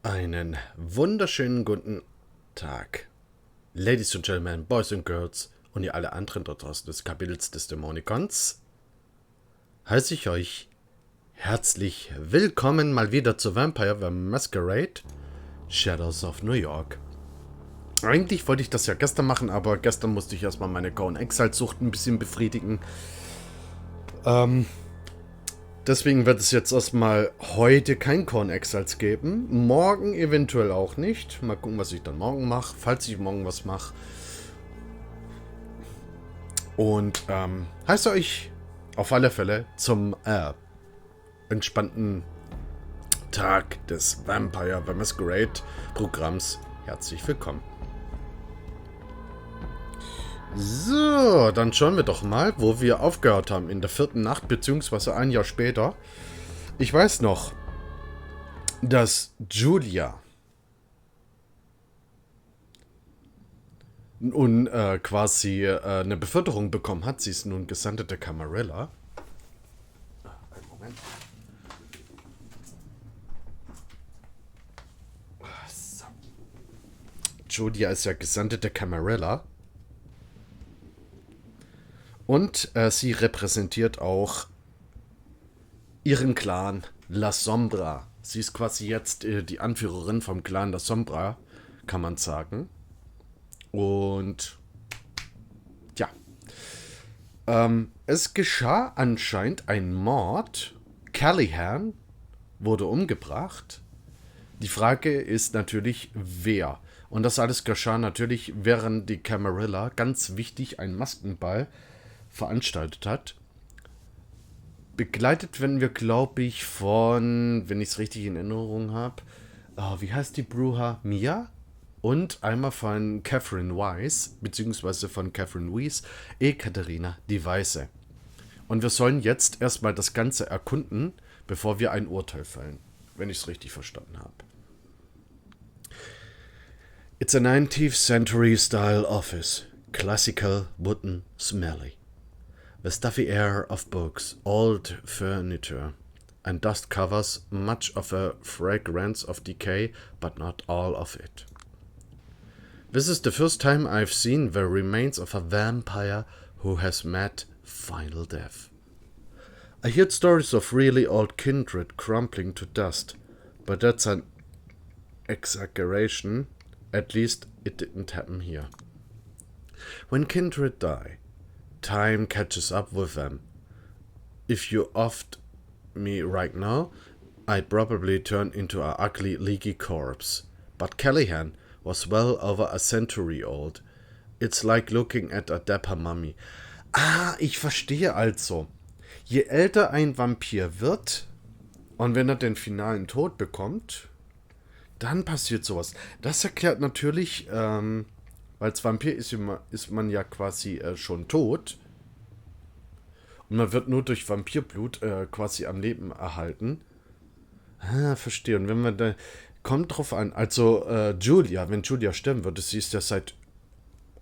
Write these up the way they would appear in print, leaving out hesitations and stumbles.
Einen wunderschönen guten Tag, Ladies and Gentlemen, Boys and Girls und ihr alle anderen dort draußen des Kapitels des Dämonikons. Heiße ich euch herzlich willkommen mal wieder zu Vampire the Masquerade Shadows of New York. Eigentlich wollte ich das ja gestern machen, aber gestern musste ich erstmal meine Gone Exile-Sucht ein bisschen befriedigen. Deswegen wird es jetzt erstmal heute kein Corn Exiles geben. Morgen eventuell auch nicht. Mal gucken, was ich dann morgen mache, falls ich morgen was mache. Und heiße euch auf alle Fälle zum entspannten Tag des Vampire the Masquerade Programms herzlich willkommen. So, dann schauen wir doch mal, wo wir aufgehört haben in der 4. Nacht, beziehungsweise ein Jahr später. Ich weiß noch, dass Julia nun quasi eine Beförderung bekommen hat. Sie ist nun Gesandte der Camarilla. Einen Moment. So. Julia ist ja Gesandte der Camarilla. Und sie repräsentiert auch ihren Clan La Sombra. Sie ist quasi jetzt die Anführerin vom Clan La Sombra, kann man sagen. Und ja, es geschah anscheinend ein Mord. Callahan wurde umgebracht. Die Frage ist natürlich, wer. Und das alles geschah natürlich, während die Camarilla, ganz wichtig, einen Maskenball veranstaltet hat. Begleitet werden wir, glaube ich, von, wenn ich es richtig in Erinnerung habe, wie heißt die Bruja? Mia? Und einmal von Catherine Weiss, beziehungsweise von Catherine Weiss, Katharina die Weiße. Und wir sollen jetzt erstmal das Ganze erkunden, bevor wir ein Urteil fällen, wenn ich es richtig verstanden habe. It's a 19th century style office, classical, wooden, smelly. The stuffy air of books, old furniture, and dust covers much of the fragrance of decay, but not all of it. This is the first time I've seen the remains of a vampire who has met final death. I heard stories of really old kindred crumbling to dust, but that's an exaggeration. At least it didn't happen here. When kindred die, time catches up with them. If you offed me right now, I'd probably turn into an ugly, leaky corpse. But Callahan was well over a century old. It's like looking at a dapper mummy. Ah, ich verstehe also. Je älter ein Vampir wird und wenn er den finalen Tod bekommt, dann passiert sowas. Das erklärt natürlich, weil als Vampir ist man ja quasi schon tot. Und man wird nur durch Vampirblut quasi am Leben erhalten. Ah, verstehe. Und wenn man da. Kommt drauf an. Also, Julia, wenn Julia sterben würde, sie ist ja seit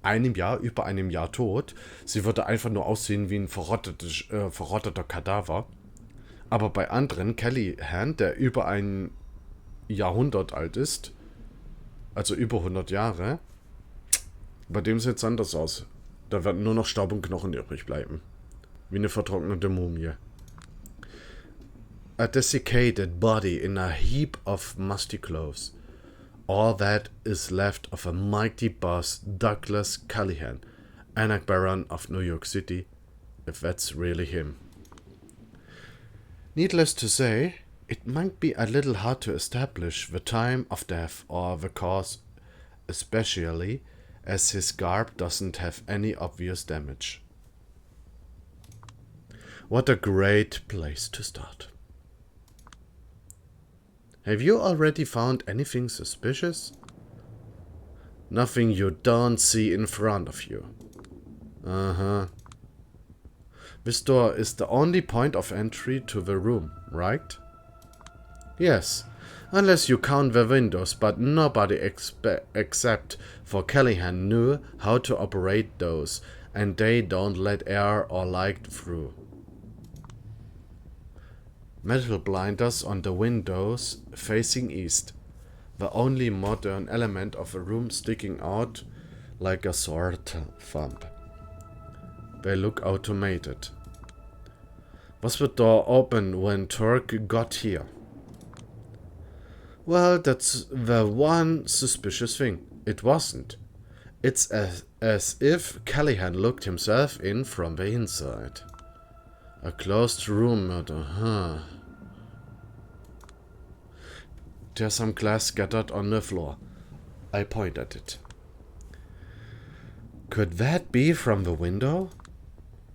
über einem Jahr tot. Sie würde einfach nur aussehen wie ein verrotteter Kadaver. Aber bei anderen, Callahan, der über ein Jahrhundert alt ist, also über 100 Jahre, bei dem sieht es anders aus. Da werden nur noch Staub und Knochen übrig bleiben. Wie eine vertrocknete Mumie. A desiccated body in a heap of musty clothes. All that is left of a mighty boss, Douglas Callahan, Anak Baron of New York City, if that's really him. Needless to say, it might be a little hard to establish the time of death or the cause, especially as his garb doesn't have any obvious damage. What a great place to start. Have you already found anything suspicious? Nothing you don't see in front of you. Uh-huh. This door is the only point of entry to the room, right? Yes, unless you count the windows, but nobody except for Callahan knew how to operate those, and they don't let air or light through. Metal blinders on the windows facing east. the only modern element of a room sticking out like a sore thumb. They look automated. Was the door open when Turk got here? Well, that's the one suspicious thing. It wasn't. It's as if Callahan looked himself in from the inside. A closed room murder, huh? There's some glass scattered on the floor. I point at it. Could that be from the window?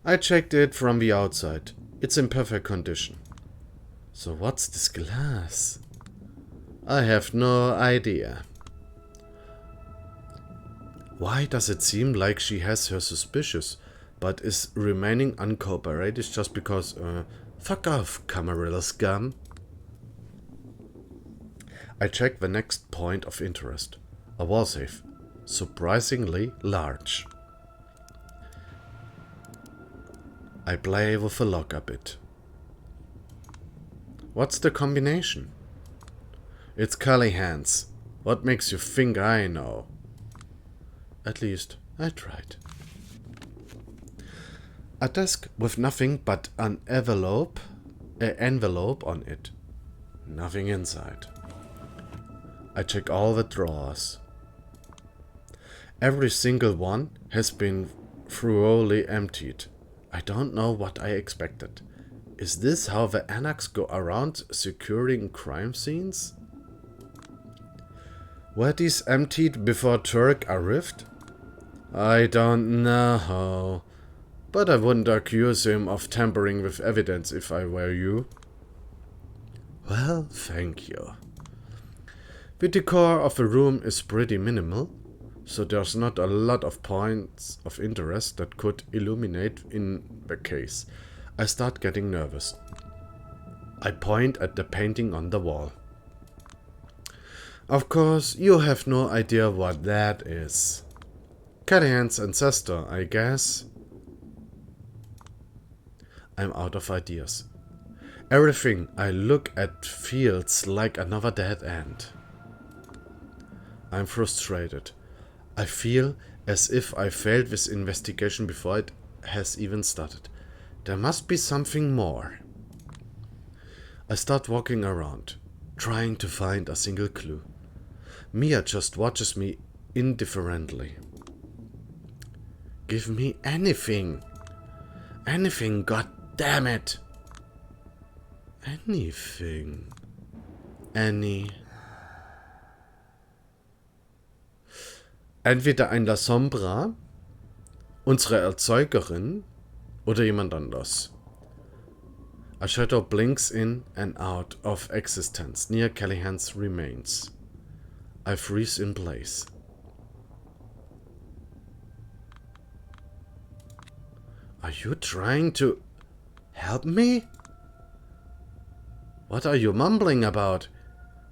I checked it from the outside. It's in perfect condition. So what's this glass? I have no idea. Why does it seem like she has her suspicions, but is remaining uncooperative just because, fuck off, Camarilla scum? I check the next point of interest. A wall safe. Surprisingly large. I play with the lock a bit. What's the combination? It's Callahan's. What makes you think I know? At least I tried. A desk with nothing but an envelope on it. Nothing inside. I check all the drawers. Every single one has been thoroughly emptied. I don't know what I expected. Is this how the anarchs go around securing crime scenes? Were these emptied before Turk arrived? I don't know. But I wouldn't accuse him of tampering with evidence if I were you. Well, thank you. The decor of the room is pretty minimal, so there's not a lot of points of interest that could illuminate in the case. I start getting nervous. I point at the painting on the wall. Of course, you have no idea what that is. Callahan's ancestor, I guess. I'm out of ideas. Everything I look at feels like another dead end. I'm frustrated. I feel as if I failed this investigation before it has even started. There must be something more. I start walking around, trying to find a single clue. Mia just watches me indifferently. Give me anything. Anything, god damn it. Anything. Entweder ein La Sombra, unsere Erzeugerin, oder jemand anders. A shadow blinks in and out of existence near Callahan's remains. I freeze in place. Are you trying to help me? What are you mumbling about?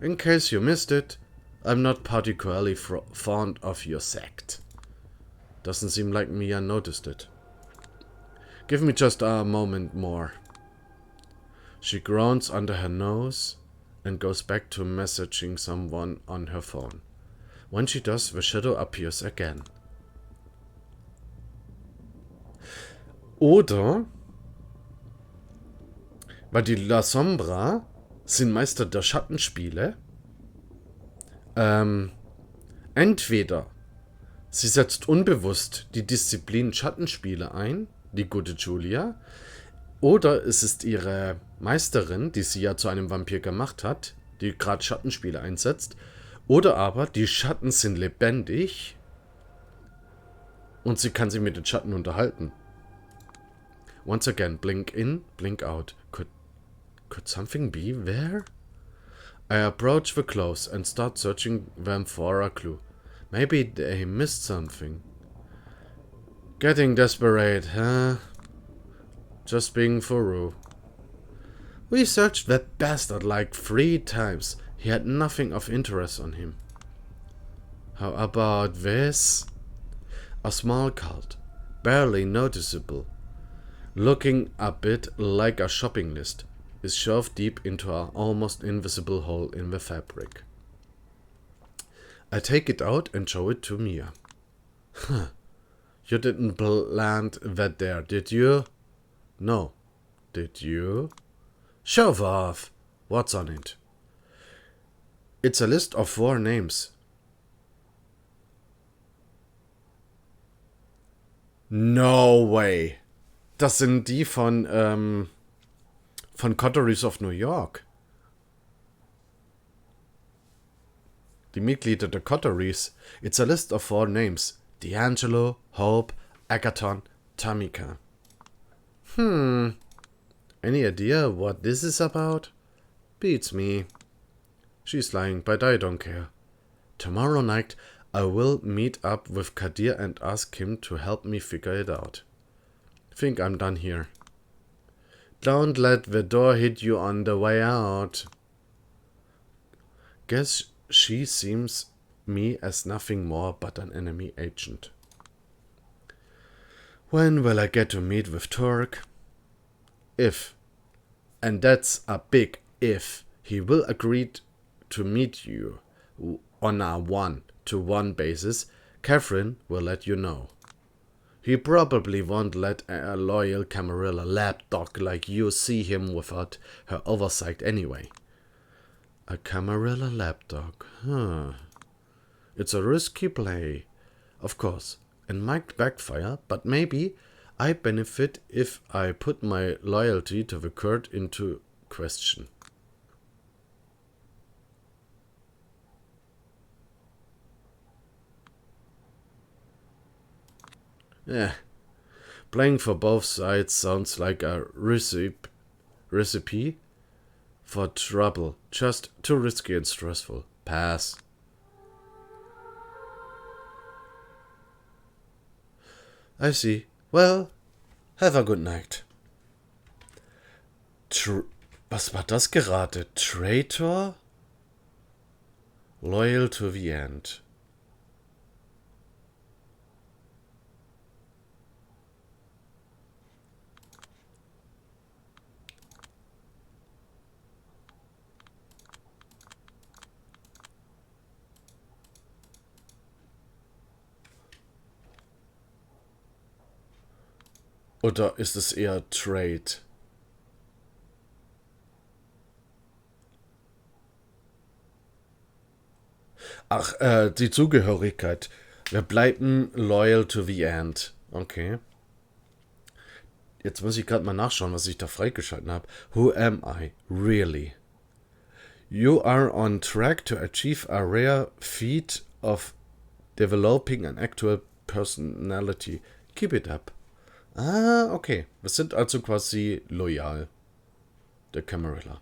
In case you missed it, I'm not particularly fond of your sect. Doesn't seem like Mia noticed it. Give me just a moment more. She groans under her nose and goes back to messaging someone on her phone. When she does, the shadow appears again. Oder, weil die La Sombra sind Meister der Schattenspiele. Entweder sie setzt unbewusst die Disziplin Schattenspiele ein, die gute Julia, oder es ist ihre Meisterin, die sie ja zu einem Vampir gemacht hat, die gerade Schattenspiele einsetzt, oder aber die Schatten sind lebendig und sie kann sich mit den Schatten unterhalten. Once again, blink in, blink out. Could something be there? I approach the clothes and start searching them for a clue. Maybe they missed something. Getting desperate, huh? Just being thorough. We searched that bastard like 3 times. He had nothing of interest on him. How about this? A small cult, barely noticeable, looking a bit like a shopping list, is shoved deep into an almost invisible hole in the fabric. I take it out and show it to Mia. Huh. You didn't plant that there, did you? No. Did you? Show off. What's on it? It's a list of 4 names. No way. Das sind die von Coteries of New York. Die Mitglieder der Coteries. It's a list of 4 names. D'Angelo, Hope, Agaton, Tamika. Any idea what this is about? Beats me. She's lying, but I don't care. Tomorrow night I will meet up with Kadir and ask him to help me figure it out. Think I'm done here. Don't let the door hit you on the way out. Guess she sees me as nothing more but an enemy agent. When will I get to meet with Turk? If, and that's a big if, he will agree to meet you on a 1-to-1 basis, Catherine will let you know. He probably won't let a loyal Camarilla lapdog like you see him without her oversight anyway. A Camarilla lapdog, huh? It's a risky play, of course, and might backfire, but maybe I benefit if I put my loyalty to the court into question. Yeah, playing for both sides sounds like a recipe for trouble. Just too risky and stressful. Pass. I see. Well, have a good night. Was war das gerade? Traitor? Loyal to the end. Oder ist es eher Trade? Ach, die Zugehörigkeit. Wir bleiben loyal to the end. Okay. Jetzt muss ich gerade mal nachschauen, was ich da freigeschalten habe. Who am I? Really? You are on track to achieve a rare feat of developing an actual personality. Keep it up. Ah, okay. Wir sind also quasi loyal. Der Camarilla.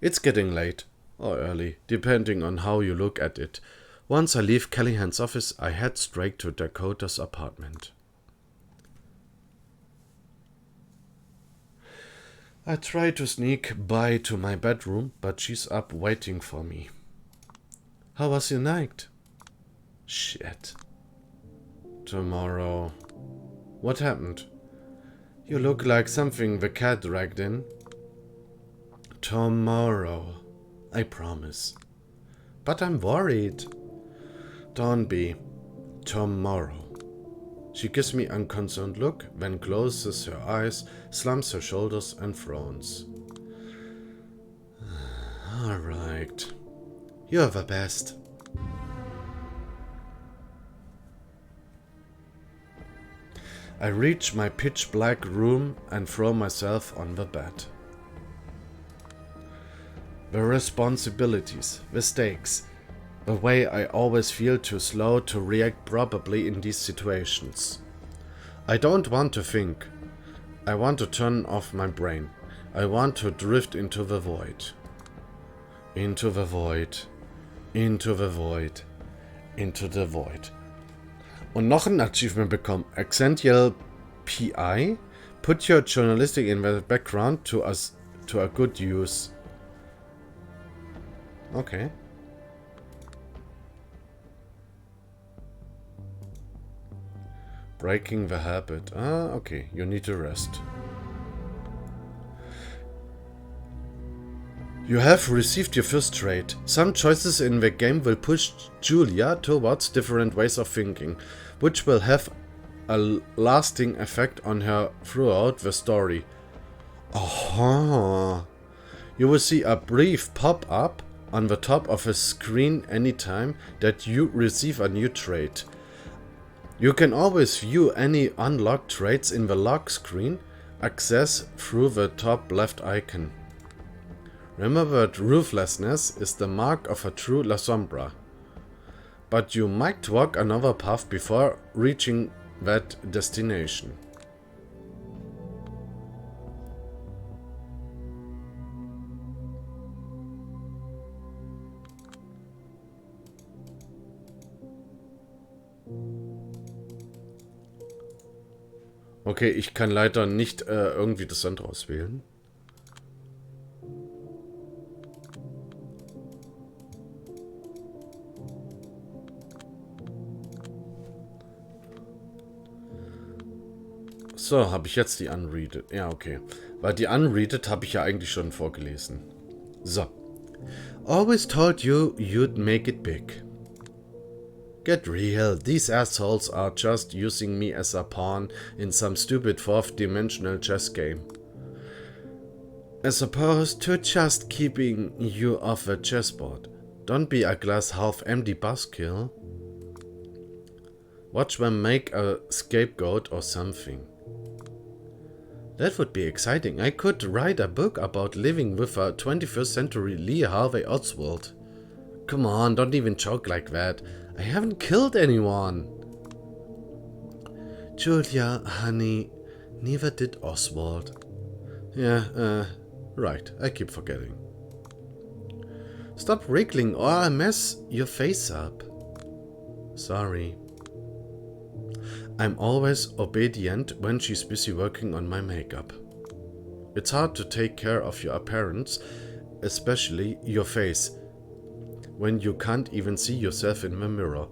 It's getting late. Or early, depending on how you look at it. Once I leave Callahan's office, I head straight to Dakota's apartment. I try to sneak by to my bedroom, but she's up waiting for me. How was your night? Shit. Tomorrow. What happened? You look like something the cat dragged in. Tomorrow. I promise. But I'm worried. Don't be. Tomorrow. She gives me an unconcerned look, then closes her eyes, slumps her shoulders, and frowns. Alright. You're the best. I reach my pitch-black room and throw myself on the bed. The responsibilities, the stakes, the way I always feel too slow to react properly in these situations. I don't want to think. I want to turn off my brain. I want to drift into the void. Into the void. Into the void. Into the void. Und noch ein Achievement bekommen. Accentual PI. Put your journalistic in the background to a good use. Okay. Breaking the habit. Ah, okay. You need to rest. You have received your first trait. Some choices in the game will push Julia towards different ways of thinking, which will have a lasting effect on her throughout the story. Aha! You will see a brief pop-up on the top of a screen anytime that you receive a new trait. You can always view any unlocked traits in the lock screen, access through the top left icon. Remember that ruthlessness is the mark of a true La Sombra. But you might walk another path before reaching that destination. Okay, ich kann leider nicht irgendwie das Sand auswählen. So, habe ich jetzt die Unreaded? Ja, okay. Weil die Unreaded habe ich ja eigentlich schon vorgelesen. So. Always told you you'd make it big. Get real, these assholes are just using me as a pawn in some stupid fourth-dimensional chess game. As opposed to just keeping you off the chessboard. Don't be a glass half-empty buzzkill. Watch them make a scapegoat or something. That would be exciting. I could write a book about living with a 21st century Lee Harvey Oswald. Come on, don't even joke like that. I haven't killed anyone. Julia, honey, neither did Oswald. Yeah, right, I keep forgetting. Stop wriggling or I'll mess your face up. Sorry. I'm always obedient when she's busy working on my makeup. It's hard to take care of your appearance, especially your face, when you can't even see yourself in the mirror.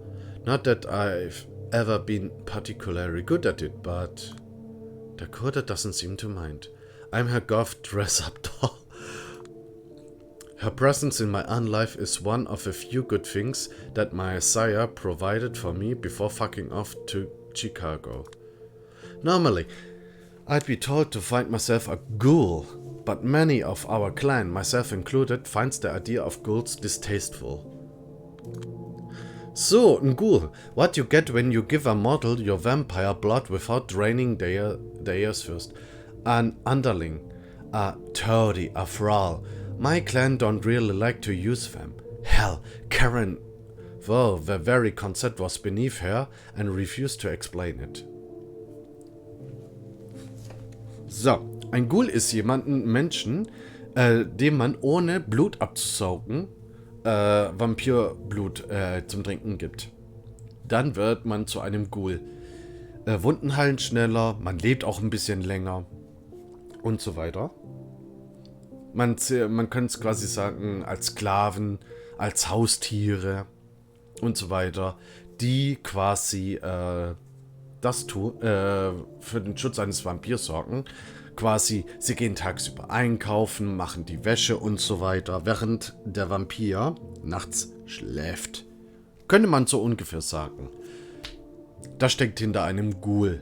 Not that I've ever been particularly good at it, but Dakota doesn't seem to mind. I'm her goth dress-up doll. Her presence in my own life is one of the few good things that my sire provided for me before fucking off to Chicago. Normally, I'd be told to find myself a ghoul, but many of our clan, myself included, finds the idea of ghouls distasteful. So, ein Ghoul. What you get when you give a mortal your vampire blood without draining theirs first. An underling, a toady, a thrall. My clan don't really like to use them. Hell, Karen, though the very concept was beneath her and refused to explain it. So, ein Ghoul ist Menschen, dem man ohne Blut abzusaugen Vampirblut zum Trinken gibt. Dann wird man zu einem Ghoul. Wunden heilen schneller, man lebt auch ein bisschen länger und so weiter. Man könnte es quasi sagen, als Sklaven, als Haustiere und so weiter, die quasi das tun, für den Schutz eines Vampirs sorgen. Quasi, sie gehen tagsüber einkaufen, machen die Wäsche und so weiter, während der Vampir nachts schläft. Könnte man so ungefähr sagen. Das steckt hinter einem Ghoul.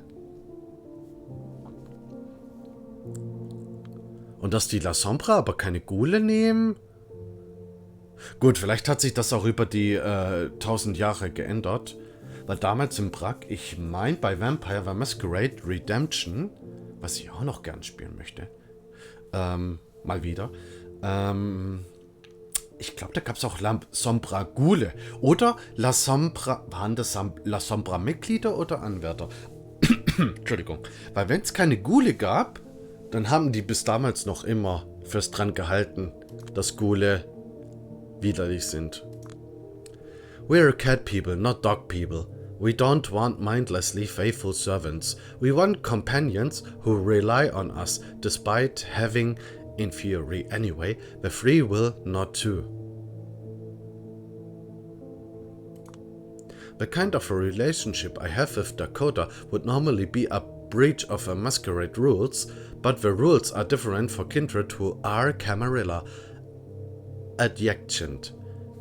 Und dass die La Sombra aber keine Ghule nehmen? Gut, vielleicht hat sich das auch über die 1000 Jahre geändert. Weil damals im Prag, ich meine bei Vampire war Masquerade Redemption, was ich auch noch gern spielen möchte. Mal wieder. Ich glaube, da gab es auch La Sombra Ghule. Oder La Sombra, waren das La Sombra Mitglieder oder Anwärter? Entschuldigung. Weil wenn es keine Ghule gab, dann haben die bis damals noch immer fest dran gehalten, dass Ghule widerlich sind. We're cat people, not dog people. We don't want mindlessly faithful servants. We want companions who rely on us, despite having, in theory anyway, the free will not to. The kind of a relationship I have with Dakota would normally be a breach of the Masquerade rules, but the rules are different for kindred who are Camarilla. adjacent,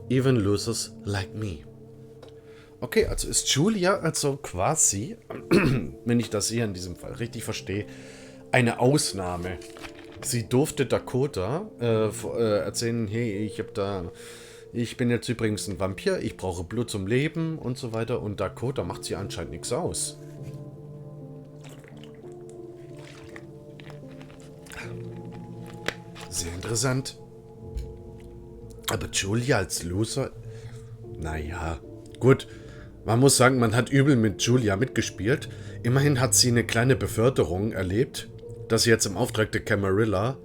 even losers like me. Okay, also ist Julia also quasi, wenn ich das hier in diesem Fall richtig verstehe, eine Ausnahme. Sie durfte Dakota erzählen, hey, ich bin jetzt übrigens ein Vampir, ich brauche Blut zum Leben und so weiter. Und Dakota macht sie anscheinend nichts aus. Sehr interessant. Aber Julia als Loser? Naja, gut. Man muss sagen, man hat übel mit Julia mitgespielt. Immerhin hat sie eine kleine Beförderung erlebt, dass sie jetzt im Auftrag der Camarilla,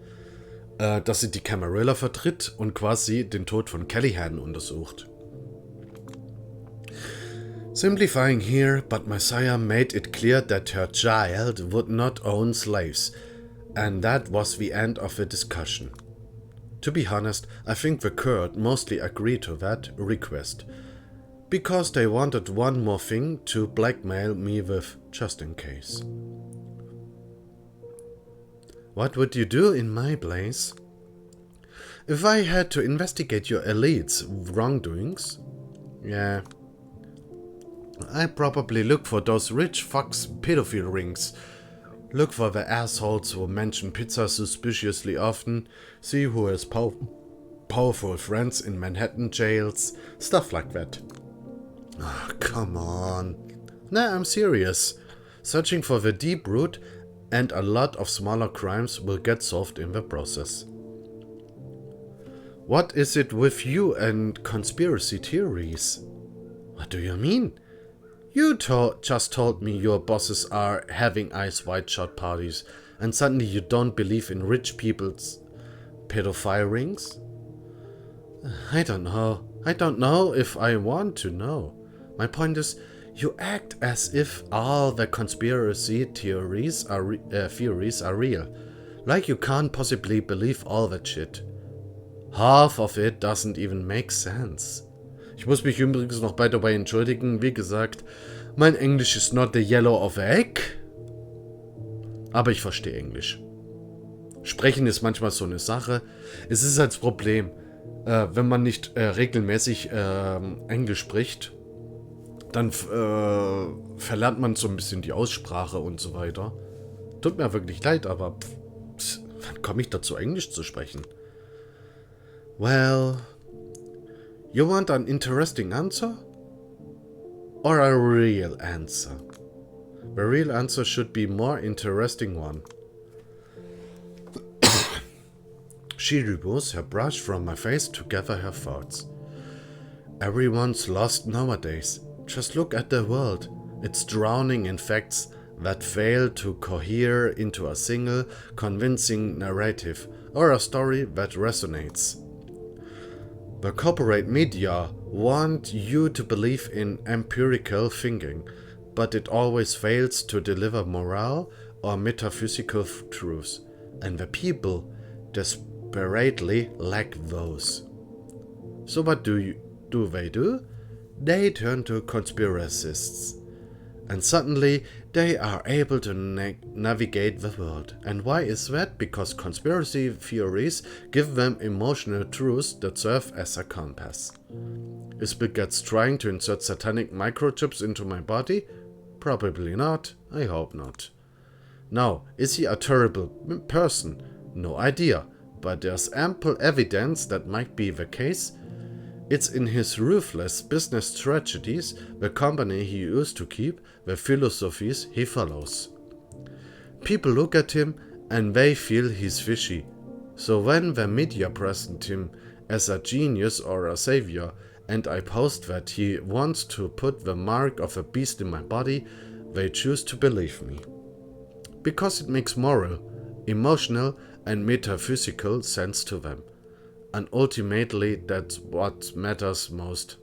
dass sie die Camarilla vertritt und quasi den Tod von Callahan untersucht. Simplifying here, but Messiah made it clear that her child would not own slaves, and that was the end of the discussion. To be honest, I think the court mostly agreed to that request, because they wanted one more thing to blackmail me with, just in case. What would you do in my place? If I had to investigate your elite's wrongdoings? Yeah. I'd probably look for those rich fucks pedophile rings. Look for the assholes who mention pizza suspiciously often, see who has powerful friends in Manhattan jails, stuff like that. Oh, come on. Nah, I'm serious. Searching for the deep root, and a lot of smaller crimes will get solved in the process. What is it with you and conspiracy theories? What do you mean? You just told me your bosses are having ice white shot parties, and suddenly you don't believe in rich people's pedophile rings? I don't know. I don't know if I want to know. My point is, you act as if all the conspiracy theories are real. Like you can't possibly believe all that shit. Half of it doesn't even make sense. Ich muss mich übrigens noch by the way entschuldigen. Wie gesagt, mein Englisch ist not the yellow of a egg. Aber ich verstehe Englisch. Sprechen ist manchmal so eine Sache. Es ist halt das Problem, wenn man nicht regelmäßig Englisch spricht, dann verlernt man so ein bisschen die Aussprache und so weiter. Tut mir wirklich leid, aber wann komme ich dazu, Englisch zu sprechen? Well, you want an interesting answer? Or a real answer? The real answer should be more interesting one. She removes her brush from my face to gather her thoughts. Everyone's lost nowadays. Just look at the world. It's drowning in facts that fail to cohere into a single, convincing narrative or a story that resonates. The corporate media want you to believe in empirical thinking, but it always fails to deliver moral or metaphysical truths, and the people desperately lack those. So what do they do? They turn to conspiracists, and suddenly they are able to navigate the world. And why is that? Because conspiracy theories give them emotional truths that serve as a compass. Is Bill Gates trying to insert satanic microchips into my body? Probably not. I hope not. Now, is he a terrible person? No idea, but there's ample evidence that might be the case. It's in his ruthless business strategies, the company he used to keep, the philosophies he follows. People look at him and they feel he's fishy. So when the media present him as a genius or a savior, and I post that he wants to put the mark of a beast in my body, they choose to believe me. Because it makes moral, emotional, and metaphysical sense to them. And ultimately, that's what matters most.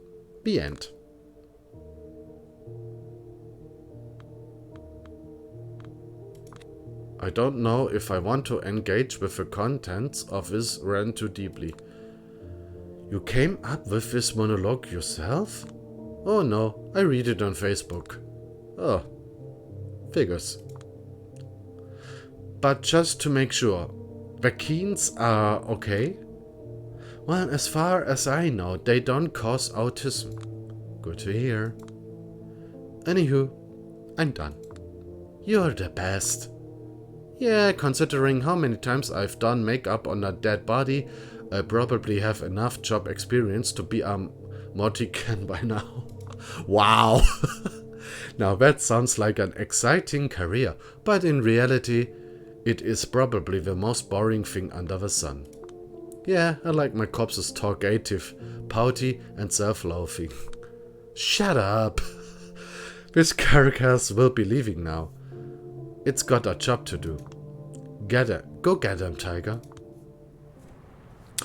The end. I don't know if I want to engage with the contents of this rant too deeply. You came up with this monologue yourself? Oh no, I read it on Facebook. Oh, figures. But just to make sure, the Keens are okay? Well, as far as I know, they don't cause autism. Good to hear. Anywho, I'm done. You're the best. Yeah, considering how many times I've done makeup on a dead body, I probably have enough job experience to be a Mortican by now. Wow! Now that sounds like an exciting career, but in reality, it is probably the most boring thing under the sun. Yeah, I like my corpses talkative, pouty, and self-loathing. Shut up! These characters will be leaving now. It's got a job to do. Go get them, Tiger.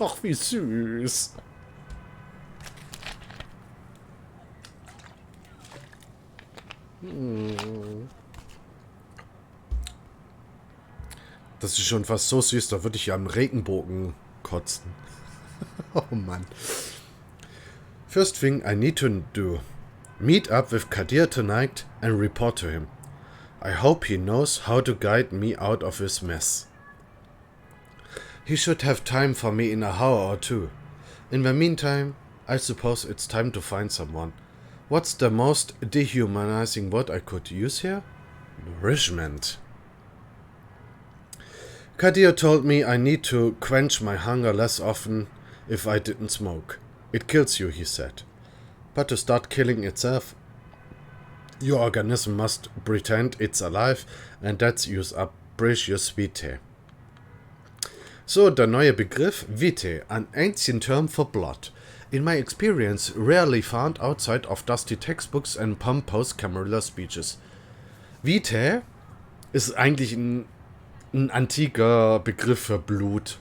Ach, wie süß. Das ist schon fast so süß, da würde ich ja am Regenbogen kotzen. Oh Mann. First thing I need to do. Meet up with Kadir tonight and report to him. I hope he knows how to guide me out of his mess. He should have time for me in a hour or two. In the meantime, I suppose it's time to find someone. What's the most dehumanizing word I could use here? Nourishment. Kadir told me I need to quench my hunger less often if I didn't smoke. It kills you, he said. But to start killing itself, your organism must pretend it's alive and that's use up precious vitae. So, der neue Begriff Vitae, an ancient term for blood. In my experience, rarely found outside of dusty textbooks and pompous camarilla speeches. Vitae ist eigentlich ein antiker Begriff für Blut.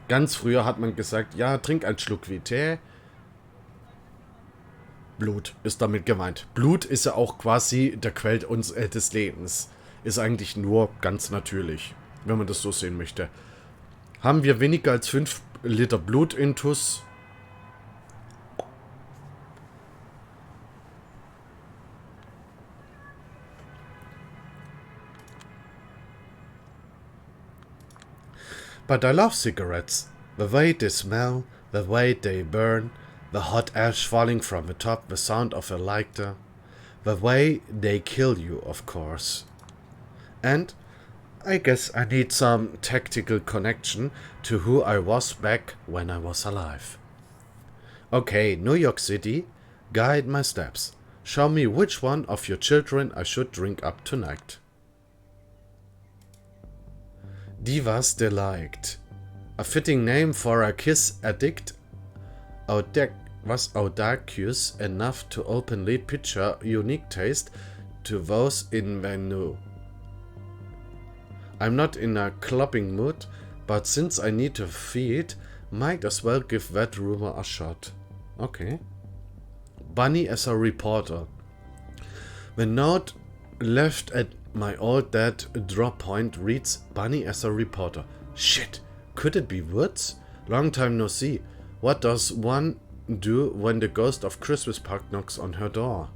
Ganz früher hat man gesagt, ja, trink einen Schluck Vitae. Blut ist damit gemeint. Blut ist ja auch quasi der Quell des Lebens. Ist eigentlich nur ganz natürlich, wenn man das so sehen möchte. Haben wir weniger als 5 Liter Blutintus? But I love cigarettes. The way they smell, the way they burn, the hot ash falling from the top, the sound of a lighter. The way they kill you, of course. And I guess I need some tactical connection to who I was back when I was alive. Okay, New York City, guide my steps. Show me which one of your children I should drink up tonight. Diva's Delight. A fitting name for a kiss addict. Was audacious enough to openly picture unique taste to those in venue. I'm not in a clubbing mood, but since I need to feed, might as well give that rumor a shot. Okay. Bunny as a reporter. The note left at my old dad drop point reads Bunny as a reporter. Shit, could it be Woods? Long time no see. What does one do when the ghost of Christmas Park knocks on her door?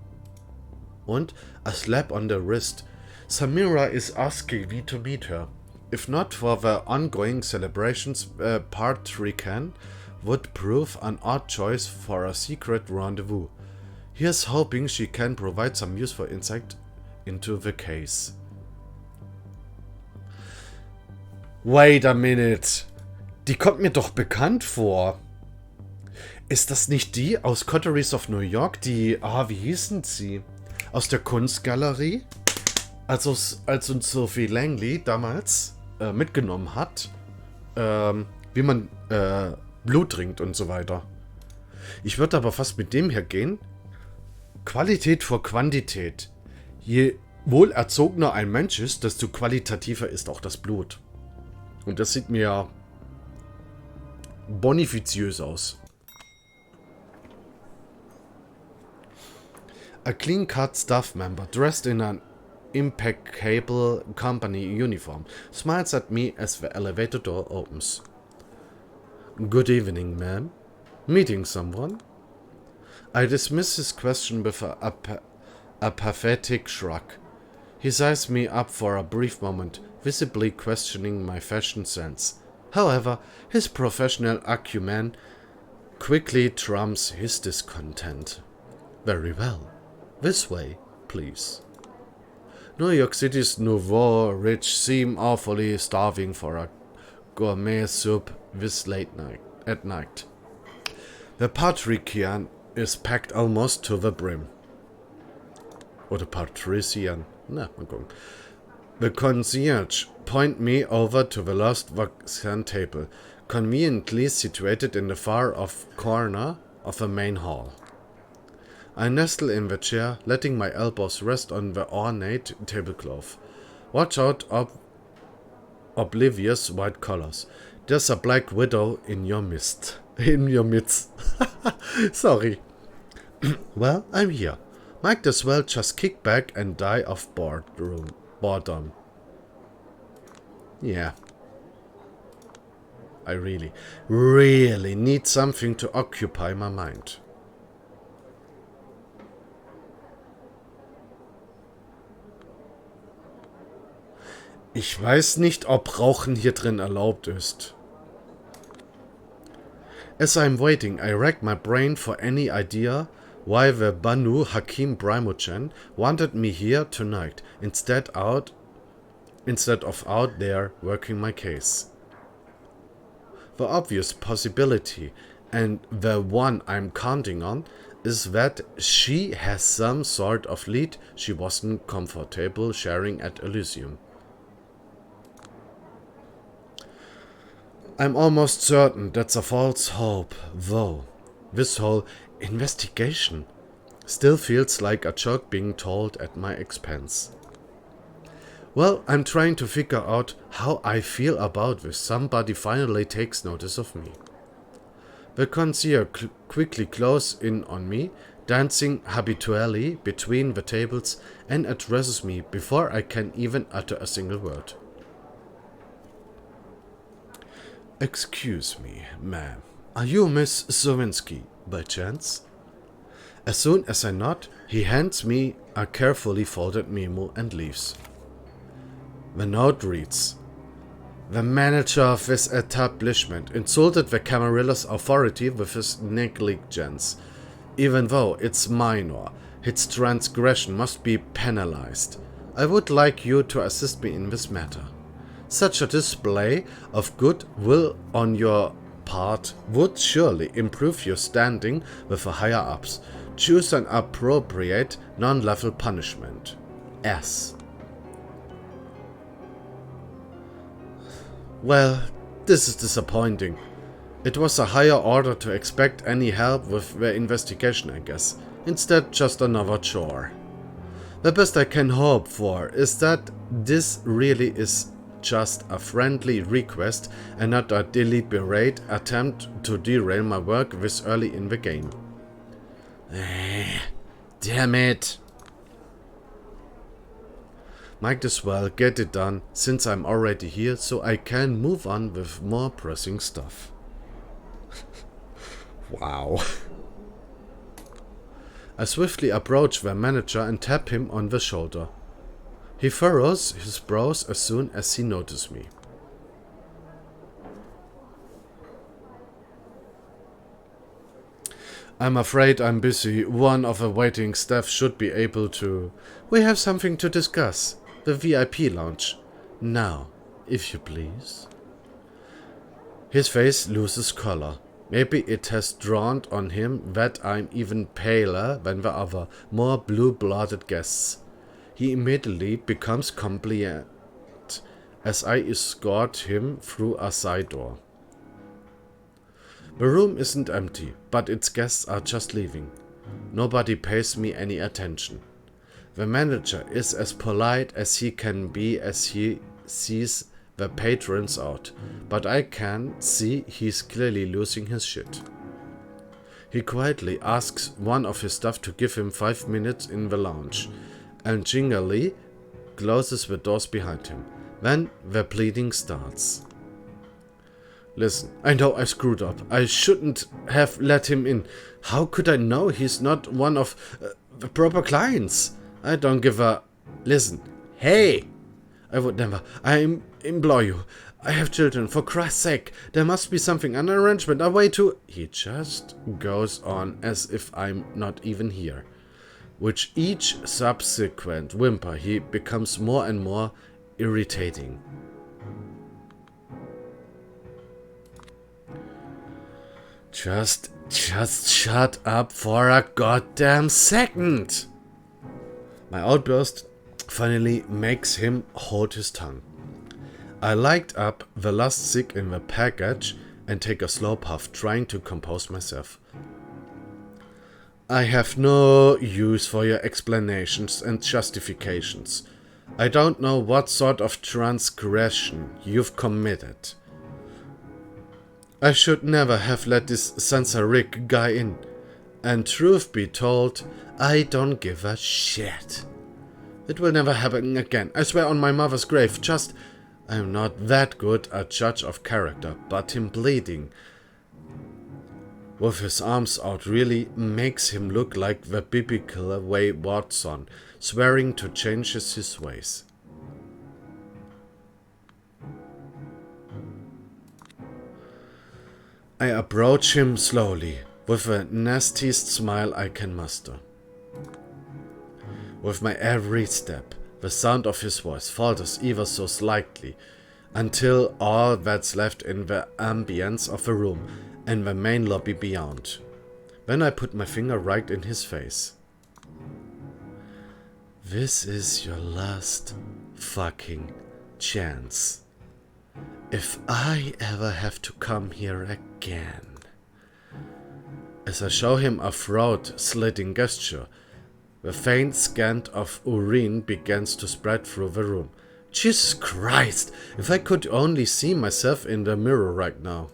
Und a slap on the wrist. Samira is asking me to meet her. If not for the ongoing celebrations, part 3 would prove an odd choice for a secret rendezvous. Here's hoping she can provide some useful insight into the case. Wait a minute. Die kommt mir doch bekannt vor. Ist das nicht die aus Coteries of New York, die, wie hießen sie? Aus der Kunstgalerie? Als uns Sophie Langley damals mitgenommen hat, wie man Blut trinkt und so weiter. Ich würde aber fast mit dem hier gehen. Qualität vor Quantität. Je wohlerzogener ein Mensch ist, desto qualitativer ist auch das Blut. Und das sieht mir bonifiziös aus. A clean-cut staff member dressed in an impeccable company uniform smiles at me as the elevator door opens. Good evening, ma'am. Meeting someone? I dismiss his question with a pathetic shrug. He sized me up for a brief moment, visibly questioning my fashion sense. However, his professional acumen quickly trumps his discontent. Very well. This way, please. New York City's nouveau rich seem awfully starving for a gourmet soup this late night at night. The Patrician is packed almost to the brim. Oder Patrician. Na, mal gucken. The concierge point me over to the last vaccine table, conveniently situated in the far-off corner of the main hall. I nestle in the chair, letting my elbows rest on the ornate tablecloth. Watch out of oblivious white collars. There's a black widow in your midst. In your midst. Sorry. Well, I'm here. Might as well just kick back and die of boredom. Yeah. I really need something to occupy my mind. Ich weiß nicht, ob Rauchen hier drin erlaubt ist. As I'm waiting, I rack my brain for any idea why the Banu Hakim Brahmuchan wanted me here tonight, instead of out there working my case. The obvious possibility, and the one I'm counting on, is that she has some sort of lead she wasn't comfortable sharing at Elysium. I'm almost certain that's a false hope, though. This whole investigation still feels like a joke being told at my expense. Well, I'm trying to figure out how I feel about this. Somebody finally takes notice of me. The concierge quickly closes in on me, dancing habitually between the tables, and addresses me before I can even utter a single word. Excuse me, ma'am. Are you Miss Sowinski, by chance? As soon as I nod, he hands me a carefully folded memo and leaves. The note reads, "The manager of this establishment insulted the Camarilla's authority with his negligence. Even though it's minor, its transgression must be penalized. I would like you to assist me in this matter. Such a display of goodwill on your part would surely improve your standing with the higher-ups. Choose an appropriate, non-level punishment. S." Well, this is disappointing. It was a higher order to expect any help with the investigation, I guess. Instead, just another chore. The best I can hope for is that this really is just a friendly request and not a deliberate attempt to derail my work this early in the game. Damn it. Might as well get it done since I'm already here, so I can move on with more pressing stuff. Wow. I swiftly approach the manager and tap him on the shoulder. He furrows his brows as soon as he notices me. I'm afraid I'm busy. One of the waiting staff should be able to... We have something to discuss. The VIP lounge. Now, if you please. His face loses color. Maybe it has dawned on him that I'm even paler than the other, more blue-blooded guests. He immediately becomes compliant as I escort him through a side door. The room isn't empty, but its guests are just leaving. Nobody pays me any attention. The manager is as polite as he can be as he sees the patrons out, but I can see he's clearly losing his shit. He quietly asks one of his staff to give him 5 minutes in the lounge, and gingerly closes the doors behind him. Then the pleading starts. Listen, I know I screwed up. I shouldn't have let him in. How could I know he's not one of the proper clients? I don't give a... Listen, hey! I would never... I implore you. I have children, for Christ's sake. There must be something, an arrangement, a way to... He just goes on as if I'm not even here. With each subsequent whimper, he becomes more and more irritating. Just shut up for a goddamn second! My outburst finally makes him hold his tongue. I light up the last cig in the package and take a slow puff, trying to compose myself. I have no use for your explanations and justifications. I don't know what sort of transgression you've committed. I should never have let this Sansa-Rick guy in. And truth be told, I don't give a shit. It will never happen again. I swear on my mother's grave. Just, I'm not that good a judge of character, but him bleeding with his arms out really makes him look like the biblical way Watson, swearing to change his ways. I approach him slowly, with the nastiest smile I can muster. With my every step, the sound of his voice falters ever so slightly, until all that's left in the ambience of the room and the main lobby beyond. Then I put my finger right in his face. This is your last fucking chance. If I ever have to come here again. As I show him a throat-slitting gesture, the faint scent of urine begins to spread through the room. Jesus Christ, if I could only see myself in the mirror right now.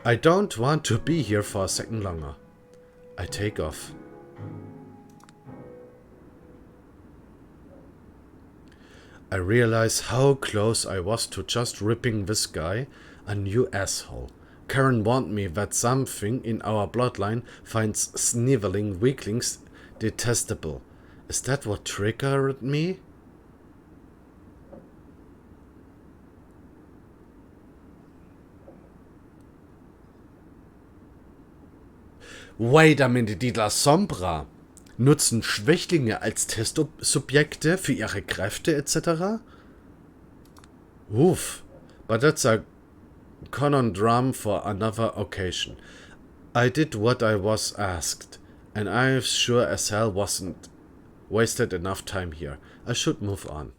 I don't want to be here for a second longer. I take off. I realize how close I was to just ripping this guy a new asshole. Karen warned me that something in our bloodline finds sniveling weaklings detestable. Is that what triggered me? Wait a minute, die La Sombra. Nutzen Schwächlinge als Testsubjekte für ihre Kräfte etc.? Oof, but that's a conundrum for another occasion. I did what I was asked, and I sure as hell wasn't wasted enough time here. I should move on.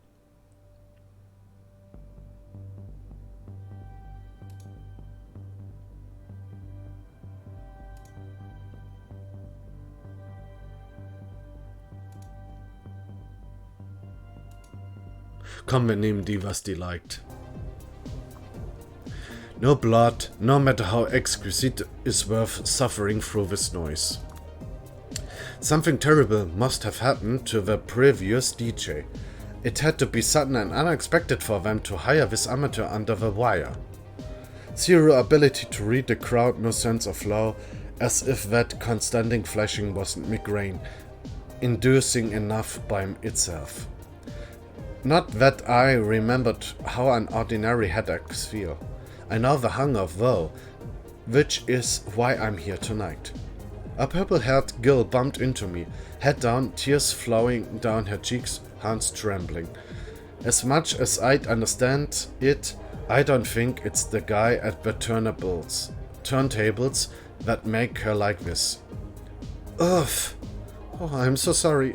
Komm, wir nehmen die, was die liked. No blood, no matter how exquisite, is worth suffering through this noise. Something terrible must have happened to the previous DJ. It had to be sudden and unexpected for them to hire this amateur under the wire. Zero ability to read the crowd, no sense of flow, as if that constant flashing wasn't migraine, inducing enough by itself. Not that I remembered how an ordinary headaches feel. I know the hunger though, which is why I'm here tonight. A purple-haired girl bumped into me, head down, tears flowing down her cheeks, hands trembling. As much as I'd understand it, I don't think it's the guy at the turntables that make her like this. Ugh. Oh, I'm so sorry,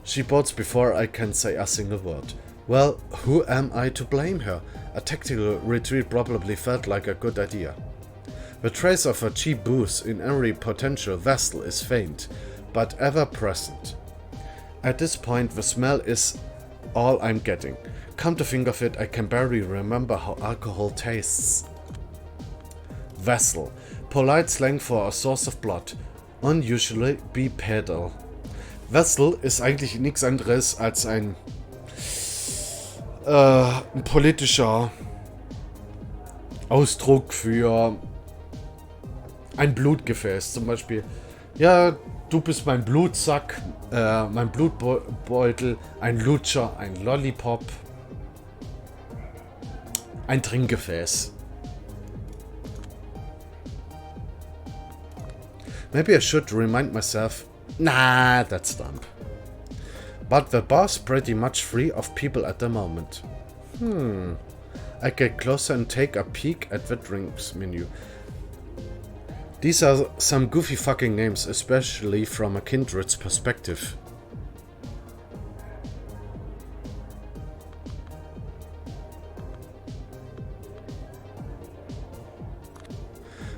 She bolts before I can say a single word. Well, who am I to blame her? A tactical retreat probably felt like a good idea. The trace of a cheap booze in every potential vessel is faint, but ever present. At this point, the smell is all I'm getting. Come to think of it, I can barely remember how alcohol tastes. Vessel. Polite slang for a source of blood. Unusually bipedal. Vessel ist eigentlich nichts anderes als ein politischer Ausdruck für ein Blutgefäß. Zum Beispiel, ja, du bist mein Blutsack, mein Blutbeutel, ein Lutscher, ein Lollipop. Ein Trinkgefäß. Maybe I should remind myself, nah, that's dumb. But the bar's pretty much free of people at the moment. I get closer and take a peek at the drinks menu. These are some goofy fucking names, especially from a kindred's perspective.